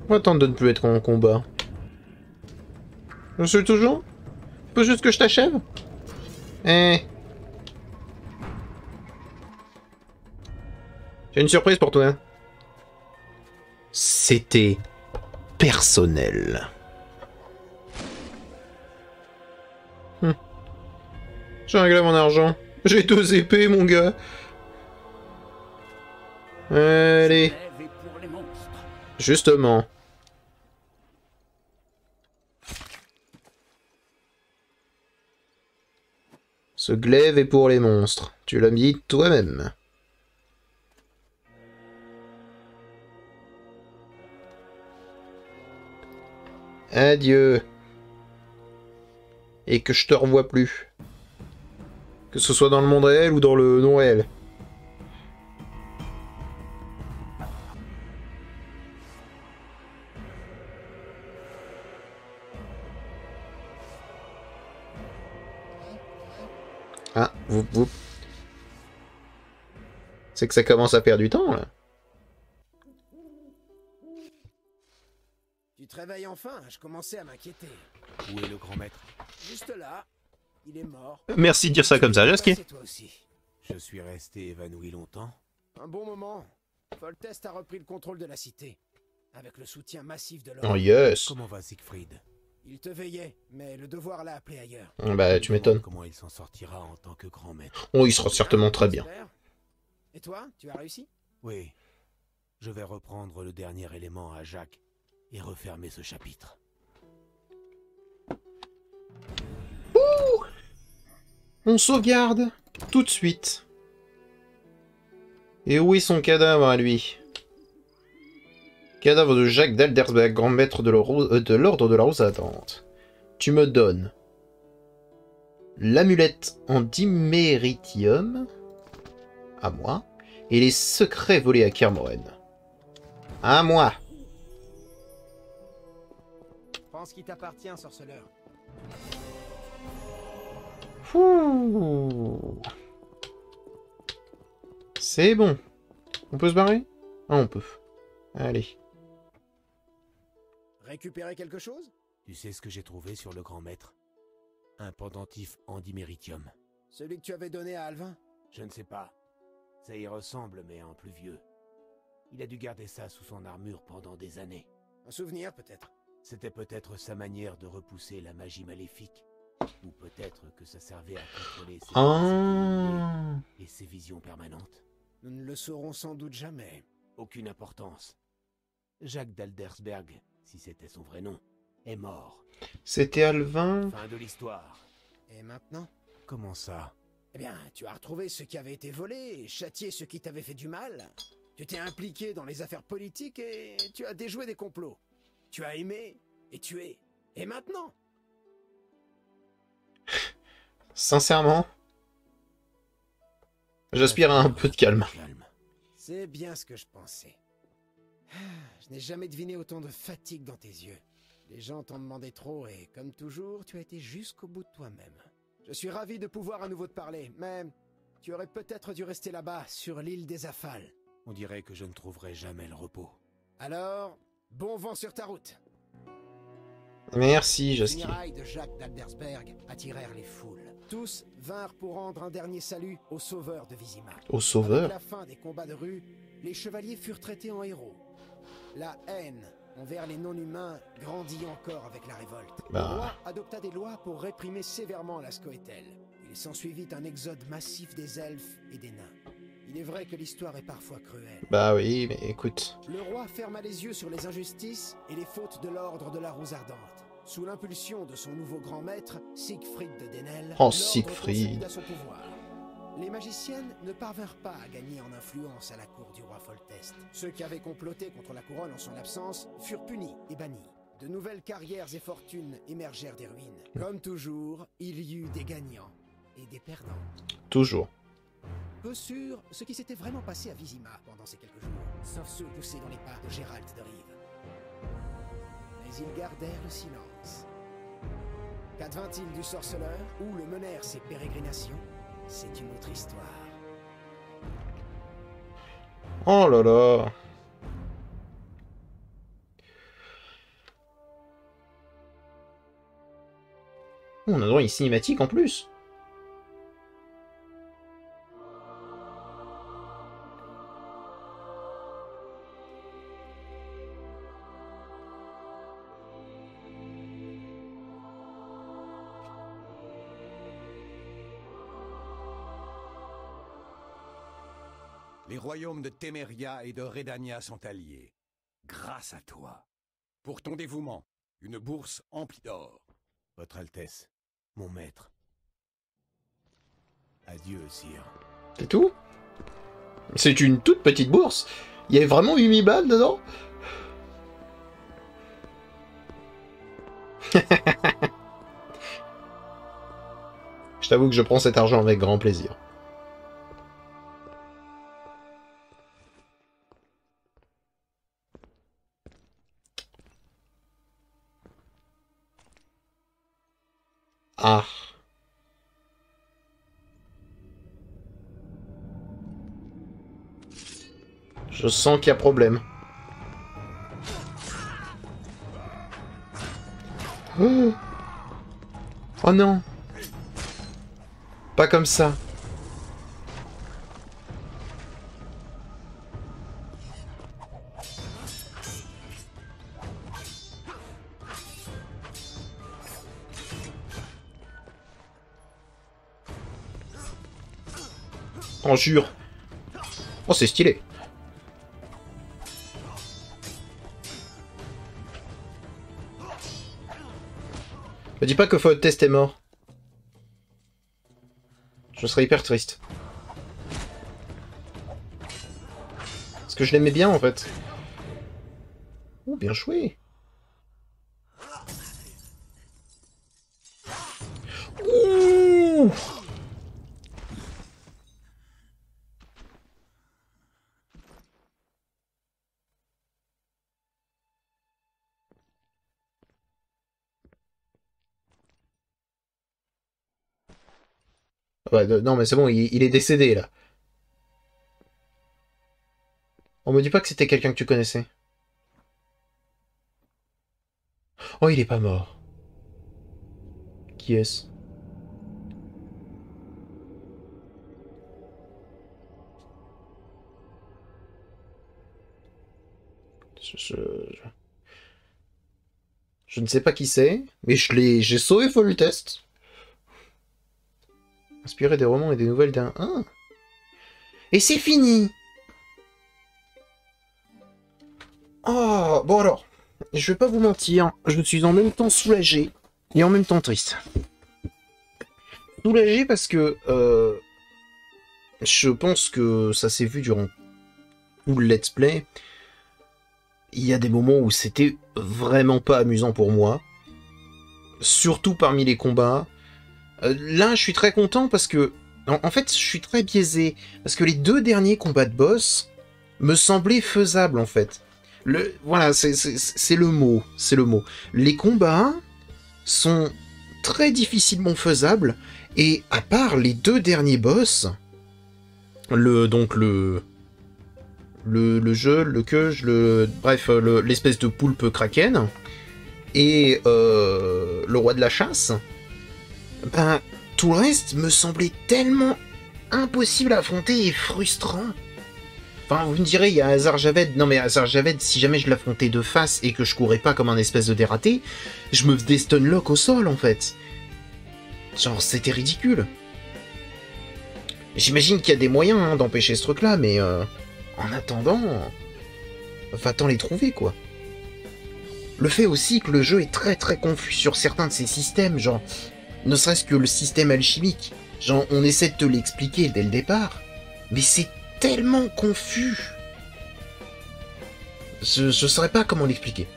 On va attendre de ne plus être en combat. Je suis toujours? Faut juste que je t'achève? Eh. J'ai une surprise pour toi. C'était personnel. J'ai réglé mon argent. J'ai 2 épées, mon gars. Allez. Justement. Ce glaive est pour les monstres. Tu l'as mis toi-même. Adieu. Et que je te revoie plus. Que ce soit dans le monde réel ou dans le non réel. Ah, vous. C'est que ça commence à perdre du temps, là. Tu te réveilles enfin, je commençais à m'inquiéter. Où est le grand maître? Juste là. Il est mort. Merci de dire ça comme ça, Jasky. C'est toi aussi. Je suis resté évanoui longtemps. Un bon moment. Foltest a repris le contrôle de la cité, avec le soutien massif de l'ordre. Oh yes. Comment va Siegfried? Il te veillait, mais le devoir l'a appelé ailleurs. Bah, tu m'étonnes. Comment il s'en sortira en tant que grand maître? Oh, il sera certainement très bien. Et toi, tu as réussi? Oui. Je vais reprendre le dernier élément à Jacques et refermer ce chapitre. Ouh! On sauvegarde tout de suite. Et où est son cadavre à lui? Cadavre de Jacques d'Aldersberg, grand maître de l'ordre de la Rose Ardente. Tu me donnes l'amulette en diméritium, à moi, et les secrets volés à Kermoren. À moi. Prends ce qui t'appartient, sorceleur. C'est bon. On peut se barrer? Ah, on peut. Allez. Récupérer quelque chose? Tu sais ce que j'ai trouvé sur le grand maître? Un pendentif en diméritium. Celui que tu avais donné à Alvin? Je ne sais pas. Ça y ressemble, mais en plus vieux. Il a dû garder ça sous son armure pendant des années. Un souvenir, peut-être? C'était peut-être sa manière de repousser la magie maléfique. Ou peut-être que ça servait à contrôler ses et ses visions permanentes. Nous ne le saurons sans doute jamais. Aucune importance. Jacques d'Aldersberg, si c'était son vrai nom, est mort. C'était Alvin. Fin de l'histoire. Et maintenant? Comment ça? Eh bien, tu as retrouvé ce qui avait été volé et châtié ceux qui t'avaient fait du mal. Tu t'es impliqué dans les affaires politiques et tu as déjoué des complots. Tu as aimé et tué. Et maintenant? Sincèrement, j'aspire à un peu de calme. C'est bien ce que je pensais. Je n'ai jamais deviné autant de fatigue dans tes yeux. Les gens t'en demandaient trop et, comme toujours, tu as été jusqu'au bout de toi-même. Je suis ravi de pouvoir à nouveau te parler, mais tu aurais peut-être dû rester là-bas, sur l'île des Affales. On dirait que je ne trouverai jamais le repos. Alors, bon vent sur ta route. Merci, Jasky. Les funérailles de Jacques d'Aldersberg attirèrent les foules. Tous vinrent pour rendre un dernier salut au sauveur de Vizima. Au sauveur? Avec la fin des combats de rue, les chevaliers furent traités en héros. La haine envers les non-humains grandit encore avec la révolte. Le roi adopta des lois pour réprimer sévèrement la Scoëtelle. Il s'ensuivit un exode massif des elfes et des nains. Il est vrai que l'histoire est parfois cruelle. Bah oui, mais écoute. Le roi ferma les yeux sur les injustices et les fautes de l'ordre de la Rose Ardente. Sous l'impulsion de son nouveau grand maître, Siegfried de Denel, oh, Siegfried. À son pouvoir. Les magiciennes ne parvinrent pas à gagner en influence à la cour du roi Foltest. Ceux qui avaient comploté contre la couronne en son absence furent punis et bannis. De nouvelles carrières et fortunes émergèrent des ruines. Comme toujours, il y eut des gagnants et des perdants. Toujours. Peu sûr ce qui s'était vraiment passé à Vizima pendant ces quelques jours, sauf ceux poussés dans les pas de Gérald de Rive. Mais ils gardèrent le silence. Qu'advint-il du sorceleur? Où le menèrent ses pérégrinations? C'est une autre histoire. Oh là là. On a droit à une cinématique en plus. Les royaumes de Téméria et de Redania sont alliés. Grâce à toi. Pour ton dévouement, une bourse emplie d'or. Votre Altesse, mon maître. Adieu, sire. C'est tout? C'est une toute petite bourse. Il y avait vraiment 8000 balles dedans? Je t'avoue que je prends cet argent avec grand plaisir. Ah. Je sens qu'il y a problème. Oh, oh non. Pas comme ça. En jure. Oh, c'est stylé. Me dis pas que Foltest est mort. Je serais hyper triste. Parce que je l'aimais bien, en fait. Oh, bien joué. Ouh! Ouais, non, mais c'est bon, il est décédé, là. On me dit pas que c'était quelqu'un que tu connaissais. Oh, il est pas mort. Qui est-ce? Je ne sais pas qui c'est, mais j'ai sauvé Foltest. Inspiré des romans et des nouvelles d'un... Ah. Et c'est fini. Oh, bon alors, je vais pas vous mentir, je suis en même temps soulagé et en même temps triste. Soulagé parce que je pense que ça s'est vu durant tout le let's play. Il y a des moments où c'était vraiment pas amusant pour moi, surtout parmi les combats. Là, je suis très content parce que, en fait, je suis très biaisé parce que les 2 derniers combats de boss me semblaient faisables en fait. Voilà, c'est le mot, c'est le mot. Les combats sont très difficilement faisables et à part les 2 derniers boss, bref, l'espèce de poulpe kraken et le roi de la chasse, ben tout le reste me semblait tellement impossible à affronter et frustrant. Enfin, vous me direz, il y a Azar Javed. Non mais Azar Javed, si jamais je l'affrontais de face et que je courais pas comme un espèce de dératé, je me faisais stunlock au sol en fait. Genre, c'était ridicule. J'imagine qu'il y a des moyens d'empêcher ce truc-là, mais en attendant, va-t'en les trouver, quoi. Le fait aussi que le jeu est très très confus sur certains de ses systèmes, genre, ne serait-ce que le système alchimique. Genre, on essaie de te l'expliquer dès le départ, mais c'est tellement confus. Je saurais pas comment l'expliquer.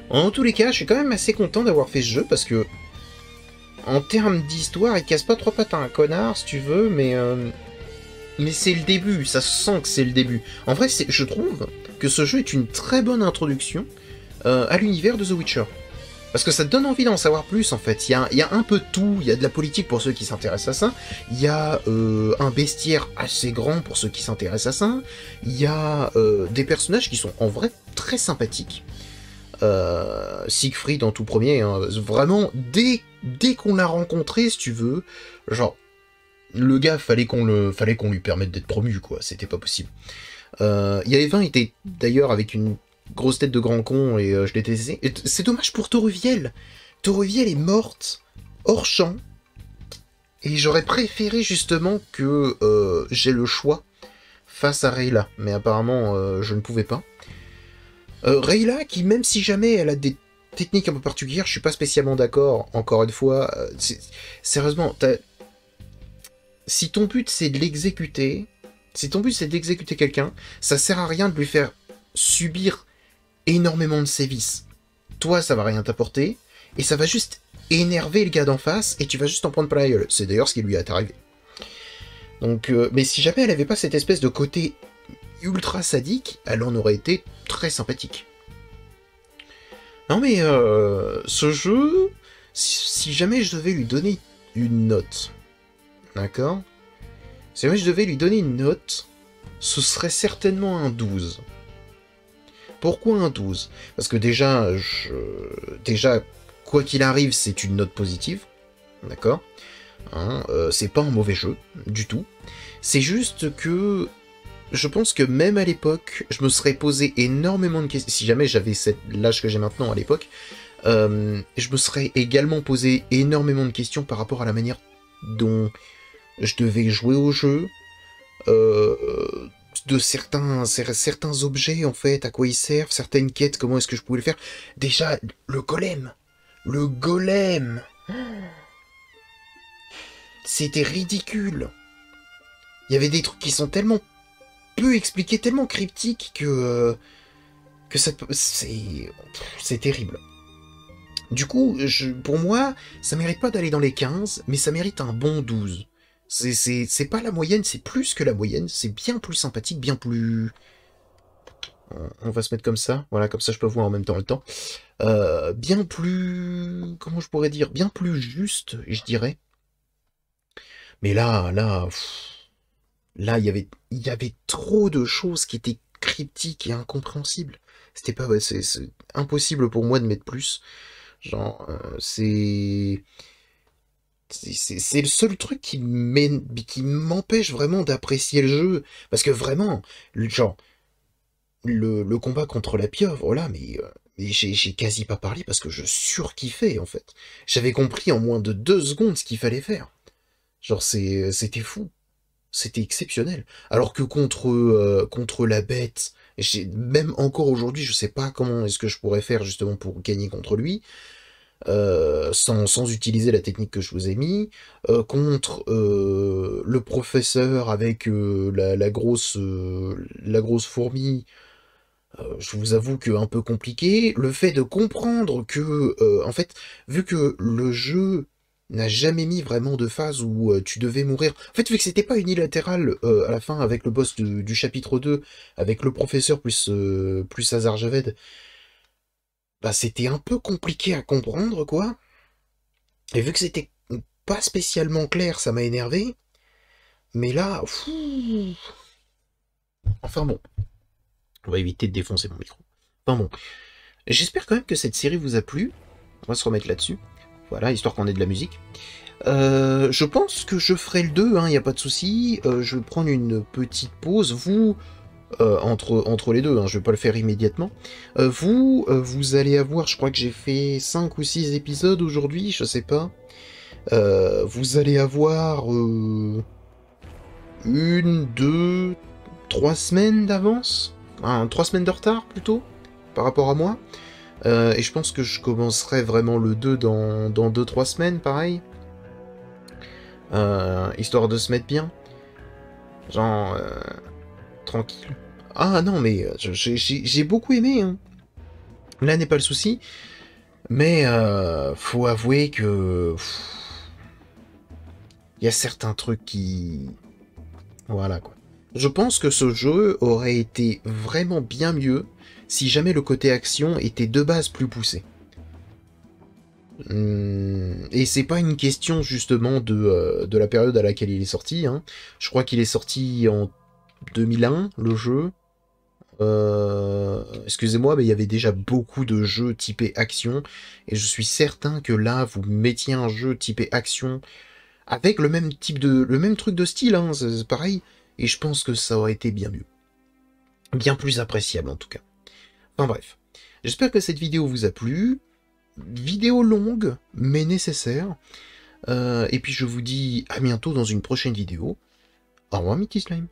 En tous les cas, je suis quand même assez content d'avoir fait ce jeu, parce que, en termes d'histoire, il casse pas 3 pattes à un connard, si tu veux, mais c'est le début, ça se sent que c'est le début. En vrai, je trouve que ce jeu est une très bonne introduction à l'univers de The Witcher. Parce que ça te donne envie d'en savoir plus, en fait. Il y a un peu de tout, il y a de la politique pour ceux qui s'intéressent à ça, il y a un bestiaire assez grand pour ceux qui s'intéressent à ça, il y a des personnages qui sont en vrai très sympathiques. Siegfried en tout premier, hein, vraiment, dès qu'on l'a rencontré, si tu veux, genre, le gars, fallait qu'on lui permette d'être promu, quoi, c'était pas possible. Yavin était d'ailleurs avec une grosse tête de grand con, et je l'ai détesté. C'est dommage pour Toruviel. Toruviel est morte, hors champ, et j'aurais préféré justement que j'ai le choix face à Rayla, mais apparemment je ne pouvais pas. Rayla, qui même si jamais elle a des techniques un peu particulières, je suis pas spécialement d'accord, encore une fois, sérieusement, si ton but c'est de l'exécuter, si ton but c'est d'exécuter quelqu'un, ça sert à rien de lui faire subir énormément de sévices. Toi, ça va rien t'apporter, et ça va juste énerver le gars d'en face, et tu vas juste en prendre plein la gueule. C'est d'ailleurs ce qui lui est arrivé. Donc, mais si jamais elle avait pas cette espèce de côté ultra sadique, elle en aurait été très sympathique. Non mais, ce jeu, si jamais je devais lui donner une note, d'accord? Si jamais je devais lui donner une note, ce serait certainement un 12. Pourquoi un 12? Parce que déjà, quoi qu'il arrive, c'est une note positive, d'accord? Hein, c'est pas un mauvais jeu, du tout. C'est juste que je pense que même à l'époque, je me serais posé énormément de questions. Si jamais j'avais l'âge que j'ai maintenant à l'époque, je me serais également posé énormément de questions par rapport à la manière dont je devais jouer au jeu, de certains objets, en fait, à quoi ils servent, certaines quêtes, comment est-ce que je pouvais le faire. Déjà, le golem. Le golem. C'était ridicule. Il y avait des trucs qui sont tellement peu expliqués, tellement cryptiques que ça peut... C'est terrible. Du coup, pour moi, ça mérite pas d'aller dans les 15, mais ça mérite un bon 12. C'est pas la moyenne, c'est plus que la moyenne, c'est bien plus sympathique, bien plus... On va se mettre comme ça, voilà, comme ça je peux voir en même temps le temps. Bien plus... Comment je pourrais dire? Bien plus juste, je dirais. Mais là, il y avait trop de choses qui étaient cryptiques et incompréhensibles. C'était pas... c'est impossible pour moi de mettre plus. Genre, c'est le seul truc qui m'empêche vraiment d'apprécier le jeu. Parce que vraiment, genre, le combat contre la pieuvre, là, mais j'ai quasi pas parlé parce que je surkiffais, en fait. J'avais compris en moins de 2 secondes ce qu'il fallait faire. Genre, c'était fou. C'était exceptionnel. Alors que contre la bête, même encore aujourd'hui, je sais pas comment est-ce que je pourrais faire justement pour gagner contre lui, sans utiliser la technique que je vous ai mis, contre le professeur avec la grosse fourmi, je vous avoue que un peu compliqué. Le fait de comprendre que, en fait, vu que le jeu n'a jamais mis vraiment de phase où tu devais mourir. En fait, vu que c'était pas unilatéral à la fin avec le boss du chapitre 2, avec le professeur plus Hazar Javed, bah c'était un peu compliqué à comprendre, quoi. Et vu que c'était pas spécialement clair, ça m'a énervé. Mais là, enfin bon. On va éviter de défoncer mon micro. Enfin bon. J'espère quand même que cette série vous a plu. On va se remettre là-dessus. Voilà, histoire qu'on ait de la musique. Je pense que je ferai le 2, hein, y a pas de souci. Je vais prendre une petite pause. Vous, entre les deux, hein, je vais pas le faire immédiatement. Vous allez avoir, je crois que j'ai fait 5 ou 6 épisodes aujourd'hui, je sais pas. Vous allez avoir 1, 2, 3 semaines d'avance. 3 semaines de retard, plutôt, par rapport à moi. Et je pense que je commencerai vraiment le 2 dans 2-3 semaines, pareil. Histoire de se mettre bien. Genre... tranquille. Ah non, mais j'ai beaucoup aimé. Hein. Là n'est pas le souci. Mais faut avouer que... Il y a certains trucs qui... Voilà, quoi. Je pense que ce jeu aurait été vraiment bien mieux si jamais le côté action était de base plus poussé. Et c'est pas une question justement de la période à laquelle il est sorti. Hein. Je crois qu'il est sorti en 2001, le jeu. Excusez-moi, mais il y avait déjà beaucoup de jeux typés action. Et je suis certain que là, vous mettiez un jeu typé action avec le même truc de style, hein, c'est pareil. Et je pense que ça aurait été bien mieux. Bien plus appréciable en tout cas. Enfin bref. J'espère que cette vidéo vous a plu. Vidéo longue, mais nécessaire. Et puis je vous dis à bientôt dans une prochaine vidéo. Au revoir, Mickey Slime.